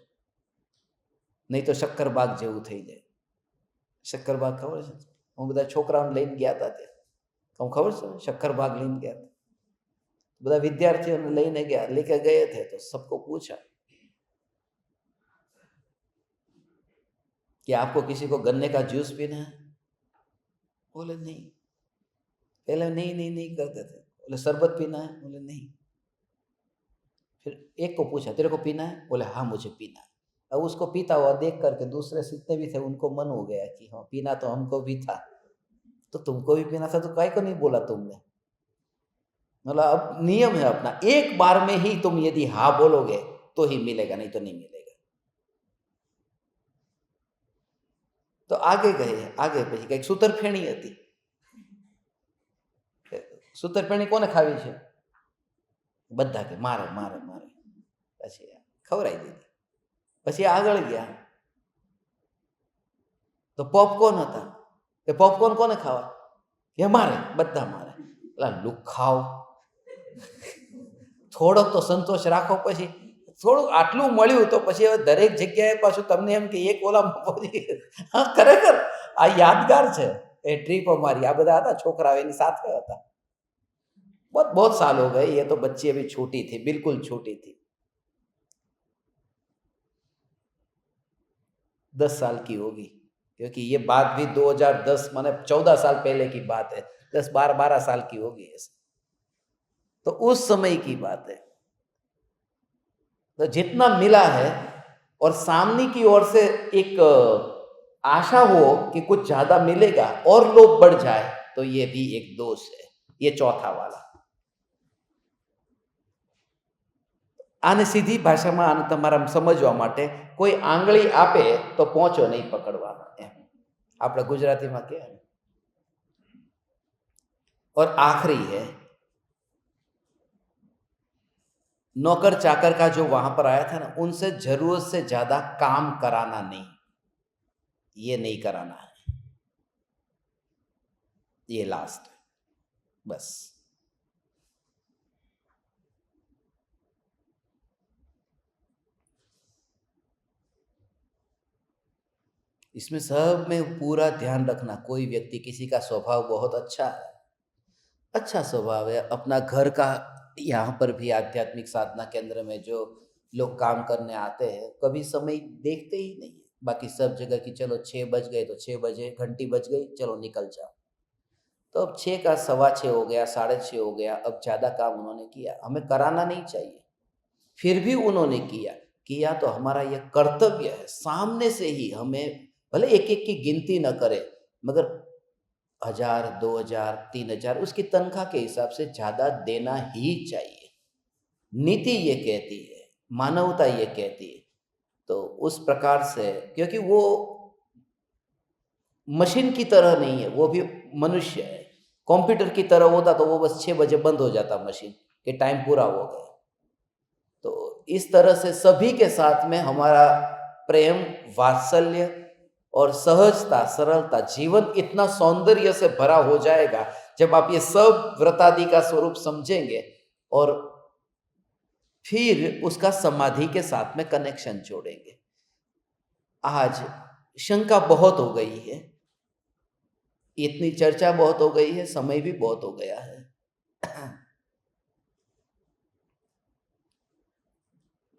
नहीं तो શક્કરબાગ જેવું થઈ જાય। શક્કરબાગ ખબર છે? હું બધા છોકરાઓને લઈને ગયા હતા ત્યાં, તમને ખબર છે? શક્કરબાગ લઈને ગયા હતા, બધા વિદ્યાર્થીઓને લઈને ગયા, लेके गए थे, तो सबको पूछा कि आपको किसी को गन्ने का जूस पीना है? बोले नहीं, पहले नहीं नहीं नहीं करते थे। बोले शरबत पीना है? बोले नहीं। फिर एक को पूछा तेरे को पीना है? बोले हाँ मुझे पीना है। अब उसको पीता हुआ देख करके दूसरे जितने भी थे उनको मन हो गया कि हाँ पीना तो हमको भी था, तो तुमको भी पीना था, तो काहे को नहीं बोला तुमने? मतलब अब नियम है अपना, एक बार में ही तुम यदि हाँ बोलोगे तो ही मिलेगा, नहीं तो नहीं मिलेगा। तो आगे गए, आगे પછી કઈક સૂતરફેણી હતી। સૂતરફેણી કોને ખાવી છે? બધા કે મારે મારે મારે, પછી ખવરાઈ દીધી। પછી આગળ ગયા તો પોપકોર્ન હતા, કે પોપકોર્ન કોને ખાવા? કે મારે, બધા મારે। એટલે લુખાવ, થોડોક તો સંતોષ રાખો। પછી થોડું આટલું મળ્યું તો પછી હવે દરેક જગ્યાએ પાછું તમને એમ કે એક ઓલા હા ખરેખર આ યાદગાર છે એ ટ્રીપ અમારી। આ બધા હતા છોકરાઓ એની સાથે હતા। बहुत बहुत साल हो गए, ये तो बच्ची अभी छोटी थी, बिल्कुल छोटी थी, 10 साल की होगी, क्योंकि ये बात भी 2010 माने 14 साल पहले की बात है, 10-12 साल की होगी ऐसे। तो उस समय की बात है। तो जितना मिला है और सामने की ओर से एक आशा हो कि कुछ ज्यादा मिलेगा और लोभ बढ़ जाए, तो ये भी एक दोष है, ये चौथा वाला। आने सीधी भाषाમાં આને તમારા સમજવા માટે કોઈ આંગળી આપે તો પહોંચો નહીં પકડવાનો, એમ આપણે ગુજરાતીમાં કહે। और आखिरी है, नौकर चाकर का जो वहां पर आया था ना, उनसे जरूरत से ज्यादा काम कराना नहीं, ये नहीं कराना है, ये लास्ट बस। इसमें सब में पूरा ध्यान रखना, कोई व्यक्ति किसी का स्वभाव बहुत अच्छा है, अच्छा स्वभाव है, अपना घर का, यहाँ पर भी आध्यात्मिक साधना केंद्र में जो लोग काम करने आते हैं कभी समय देखते ही नहीं है, बाकी सब जगह की चलो 6 बज गए तो 6 बजे, घंटी बज गई चलो निकल जाओ। तो अब 6 का 6:15 हो गया, 6:30 हो गया, अब ज़्यादा काम उन्होंने किया, हमें कराना नहीं चाहिए, फिर भी उन्होंने किया तो हमारा यह कर्तव्य है, सामने से ही हमें भले एक एक की गिनती न करे, मगर 1000, 2000, 3000 उसकी तनख्वाह के हिसाब से ज्यादा देना ही चाहिए। नीति ये कहती है, मानवता ये कहती है। तो उस प्रकार से, क्योंकि वो मशीन की तरह नहीं है, वो भी मनुष्य है। कंप्यूटर की तरह होता तो वो बस 6 बजे बंद हो जाता मशीन, के टाइम पूरा हो गया। तो इस तरह से सभी के साथ में हमारा प्रेम, वात्सल्य और सहजता, सरलता, जीवन इतना सौंदर्य से भरा हो जाएगा जब आप ये सब व्रतादि का स्वरूप समझेंगे और फिर उसका समाधि के साथ में कनेक्शन जोड़ेंगे। आज शंका बहुत हो गई है, इतनी चर्चा बहुत हो गई है, समय भी बहुत हो गया है।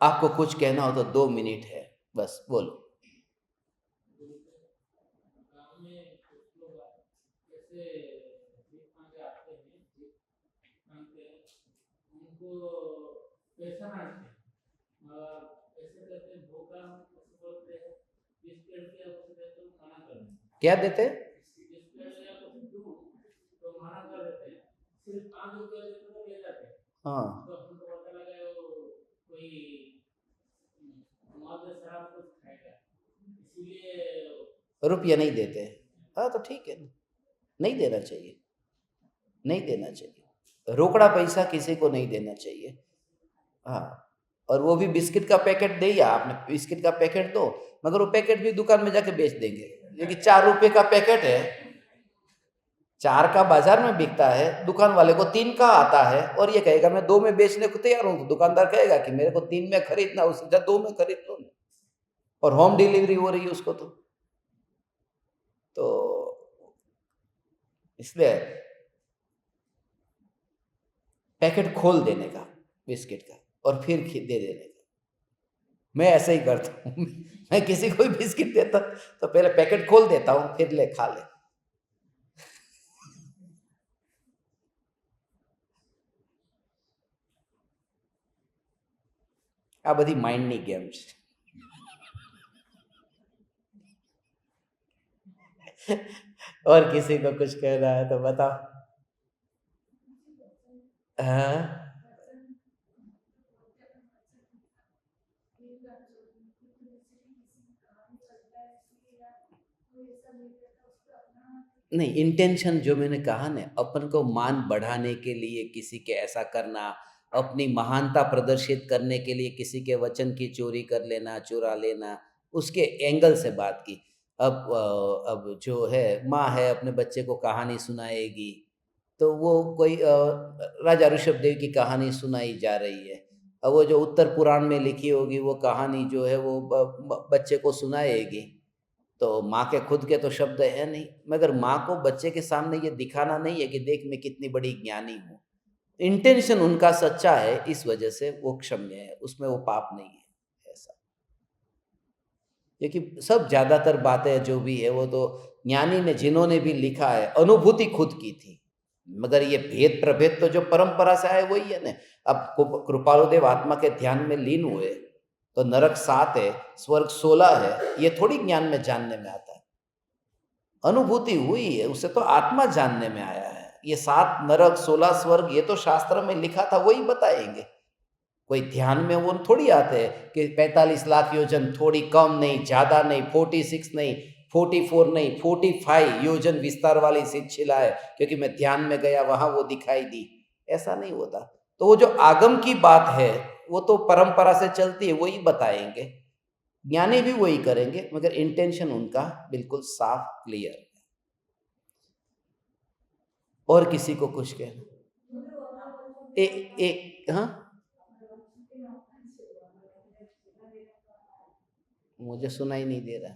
आपको कुछ कहना हो तो 2 मिनट है, बस बोलो। क्या देते? हाँ, रुपया नहीं देते। हाँ तो ठीक है, नहीं देना चाहिए, नहीं देना चाहिए, रोकड़ा पैसा किसी को नहीं देना चाहिए। हाँ, और वो भी बिस्किट का पैकेट दे, या आपने बिस्किट का पैकेट दो, मगर वो पैकेट भी दुकान में जाके बेच देंगे, क्योंकि 4 रुपए का पैकेट है, 4 का बाजार में बिकता है, दुकान वाले को 3 का आता है और ये कहेगा मैं 2 में बेचने को तैयार हूँ, तो दुकानदार कहेगा कि मेरे को 3 में खरीदना, उससे 2 में खरीद लो, और होम डिलीवरी हो रही है उसको। तो इसलिए पैकेट खोल देने का बिस्किट का और फिर दे देने का, मैं ऐसे ही करता हूँ। मैं किसी को भी बिस्किट देता तो पहले पैकेट खोल देता हूँ, फिर ले खा ले। આ બધી માઇન્ડની ગેમ છે. और किसी को कुछ कहना है तो बताओ. हाँ नहीं, इंटेंशन जो मैंने कहा ना, अपन को मान बढ़ाने के लिए किसी के ऐसा करना, अपनी महानता प्रदर्शित करने के लिए किसी के वचन की चोरी कर लेना, चुरा लेना, उसके एंगल से बात की. अब जो है माँ है, अपने बच्चे को कहानी सुनाएगी, तो वो कोई राजा ऋषभदेव की कहानी सुनाई जा रही है. अब वो जो उत्तर पुराण में लिखी होगी वो कहानी जो है वो बच्चे को सुनाएगी, तो माँ के खुद के तो शब्द है नहीं, मगर माँ को बच्चे के सामने ये दिखाना नहीं है कि देख मैं कितनी बड़ी ज्ञानी हूँ. इंटेंशन उनका सच्चा है, इस वजह से वो क्षम्य है, उसमें वो पाप नहीं है ऐसा. क्योंकि सब ज्यादातर बातें जो भी है वो तो ज्ञानी ने जिन्होंने भी लिखा है अनुभूति खुद की थी, मगर ये भेद प्रभेद तो जो परंपरा से आए वही है ना. अब कृपालुदेव आत्मा के ध्यान में लीन हुए तो नरक 7 है, स्वर्ग 16 है, ये थोड़ी ज्ञान में जानने में आता है, अनुभूति हुई है, उससे तो आत्मा जानने में आया है. ये 7 नरक 16 स्वर्ग ये तो शास्त्र में लिखा था, वही बताएंगे. कोई ध्यान में वो थोड़ी आते हैं कि 45 लाख योजन, थोड़ी कम नहीं, ज्यादा नहीं, 46 नहीं, 44 नहीं, 45 योजन विस्तार वाली शिला है, क्योंकि मैं ध्यान में गया वहां वो दिखाई दी. ऐसा नहीं होता. तो वो जो आगम की बात है वो तो परंपरा से चलती है, वही बताएंगे, ज्ञानी भी वही करेंगे, मगर इंटेंशन उनका बिल्कुल साफ क्लियर है. और किसी को कुछ कहना? एक हाँ, मुझे सुनाई नहीं दे रहा.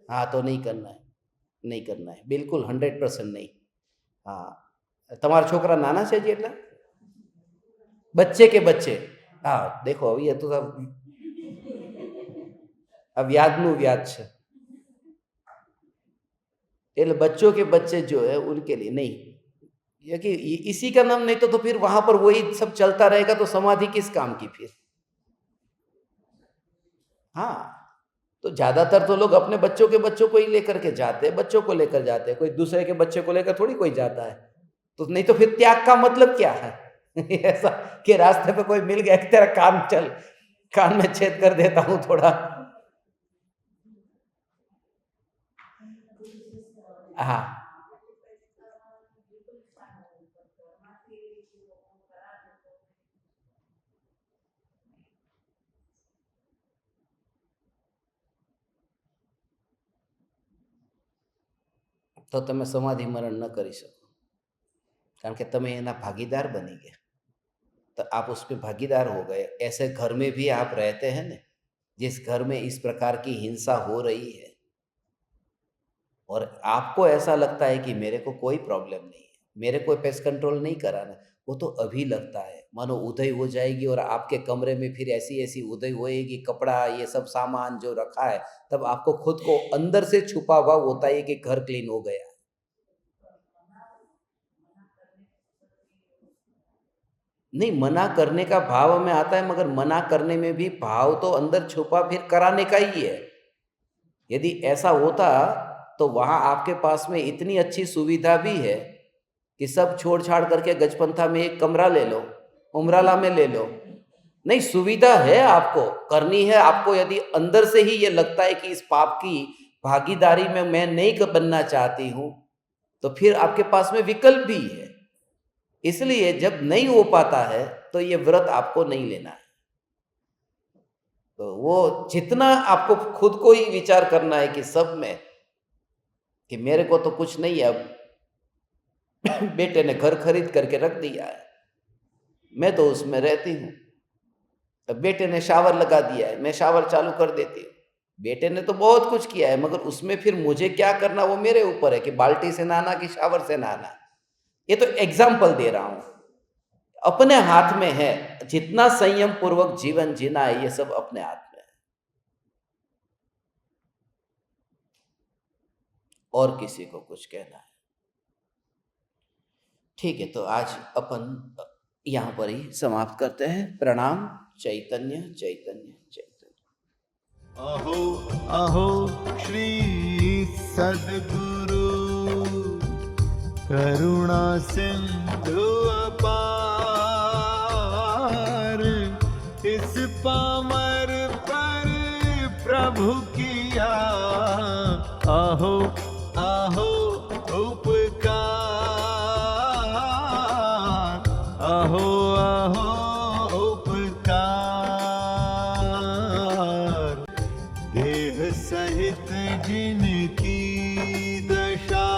हाँ, तो नहीं करना है, नहीं करना है, बिल्कुल 100% नहीं. हाँ, તમારા છોકરા નાના છે જે એટલા બચ્ચે કે બચ્ચે. હા देखो अब ये तो अब વ્યાજનું વ્યાજ છે, એટલે बच्चों के बच्चे जो है उनके लिए नहीं. ये कि इसी का नाम नहीं तो फिर वहां पर वही सब चलता रहेगा, तो समाधि किस काम की फिर. हाँ, तो ज्यादातर तो लोग अपने बच्चों के बच्चों को ही लेकर के जाते हैं, बच्चों को लेकर जाते हैं, कोई दूसरे के बच्चे को लेकर थोड़ी कोई जाता है. तो नहीं तो फिर त्याग का मतलब क्या है? ऐसा कि रास्ते पे कोई मिल गया कि तेरा कान चल, कान में छेद कर देता हूं थोड़ा. हाँ, तो તમે સમાધિ મરણ ન કરી શકો, કારણ કે તમે એના ભાગીદાર બની ગયા, तो आप उसमें भागीदार हो गए. ऐसे घर में भी आप रहते हैं ना, जिस घर में इस प्रकार की हिंसा हो रही है, और आपको ऐसा लगता है कि मेरे को कोई प्रॉब्लम नहीं है, मेरे को पेस्ट कंट्रोल नहीं कराना, वो तो अभी लगता है. मानो उदय हो जाएगी और आपके कमरे में फिर ऐसी ऐसी उदय होएगी, कपड़ा ये सब सामान जो रखा है, तब आपको खुद को अंदर से छुपा हुआ होता है कि घर क्लीन हो गया. नहीं, मना करने का भाव में आता है, मगर मना करने में भी भाव तो अंदर छुपा फिर कराने का ही है. यदि ऐसा होता तो वहां आपके पास में इतनी अच्छी सुविधा भी है कि सब छोड़ छाड़ करके गजपंथा में एक कमरा ले लो, उमराला में ले लो. नहीं, सुविधा है, आपको करनी है. आपको यदि अंदर से ही ये लगता है कि इस पाप की भागीदारी में मैं नहीं बनना चाहती हूं, तो फिर आपके पास में विकल्प भी है. इसलिए जब नहीं हो पाता है तो ये व्रत आपको नहीं लेना है. तो वो जितना आपको खुद को ही विचार करना है कि सब में कि मेरे को तो कुछ नहीं है. अब बेटे ने घर खरीद करके रख दिया है, मैं तो उसमें रहती हूँ. अब बेटे ने शावर लगा दिया है, मैं शावर चालू कर देती हूँ. बेटे ने तो बहुत कुछ किया है, मगर उसमें फिर मुझे क्या करना वो मेरे ऊपर है कि बाल्टी से नहाना कि शावर से नहाना. ये तो एग्जाम्पल दे रहा हूं, अपने हाथ में है. जितना संयम पूर्वक जीवन जीना है ये सब अपने हाथ में है. और किसी को कुछ कहना है? ठीक है, तो आज अपन यहाँ पर ही समाप्त करते हैं। प्रणाम। चैतन्य चैतन्य चैतन्य। अहो अहो श्री सद्गुरु करुणा सिंधु अपार, इस पामर पर प्रभु किया अहो अहो उपकार, अहो अहो उपकार। देह सहित जिनकी दशा,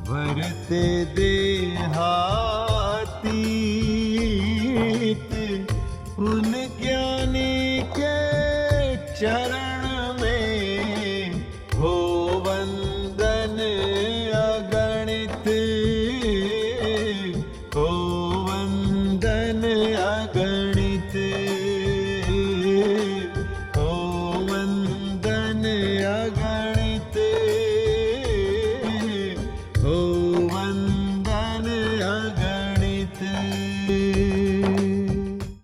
वरते देहा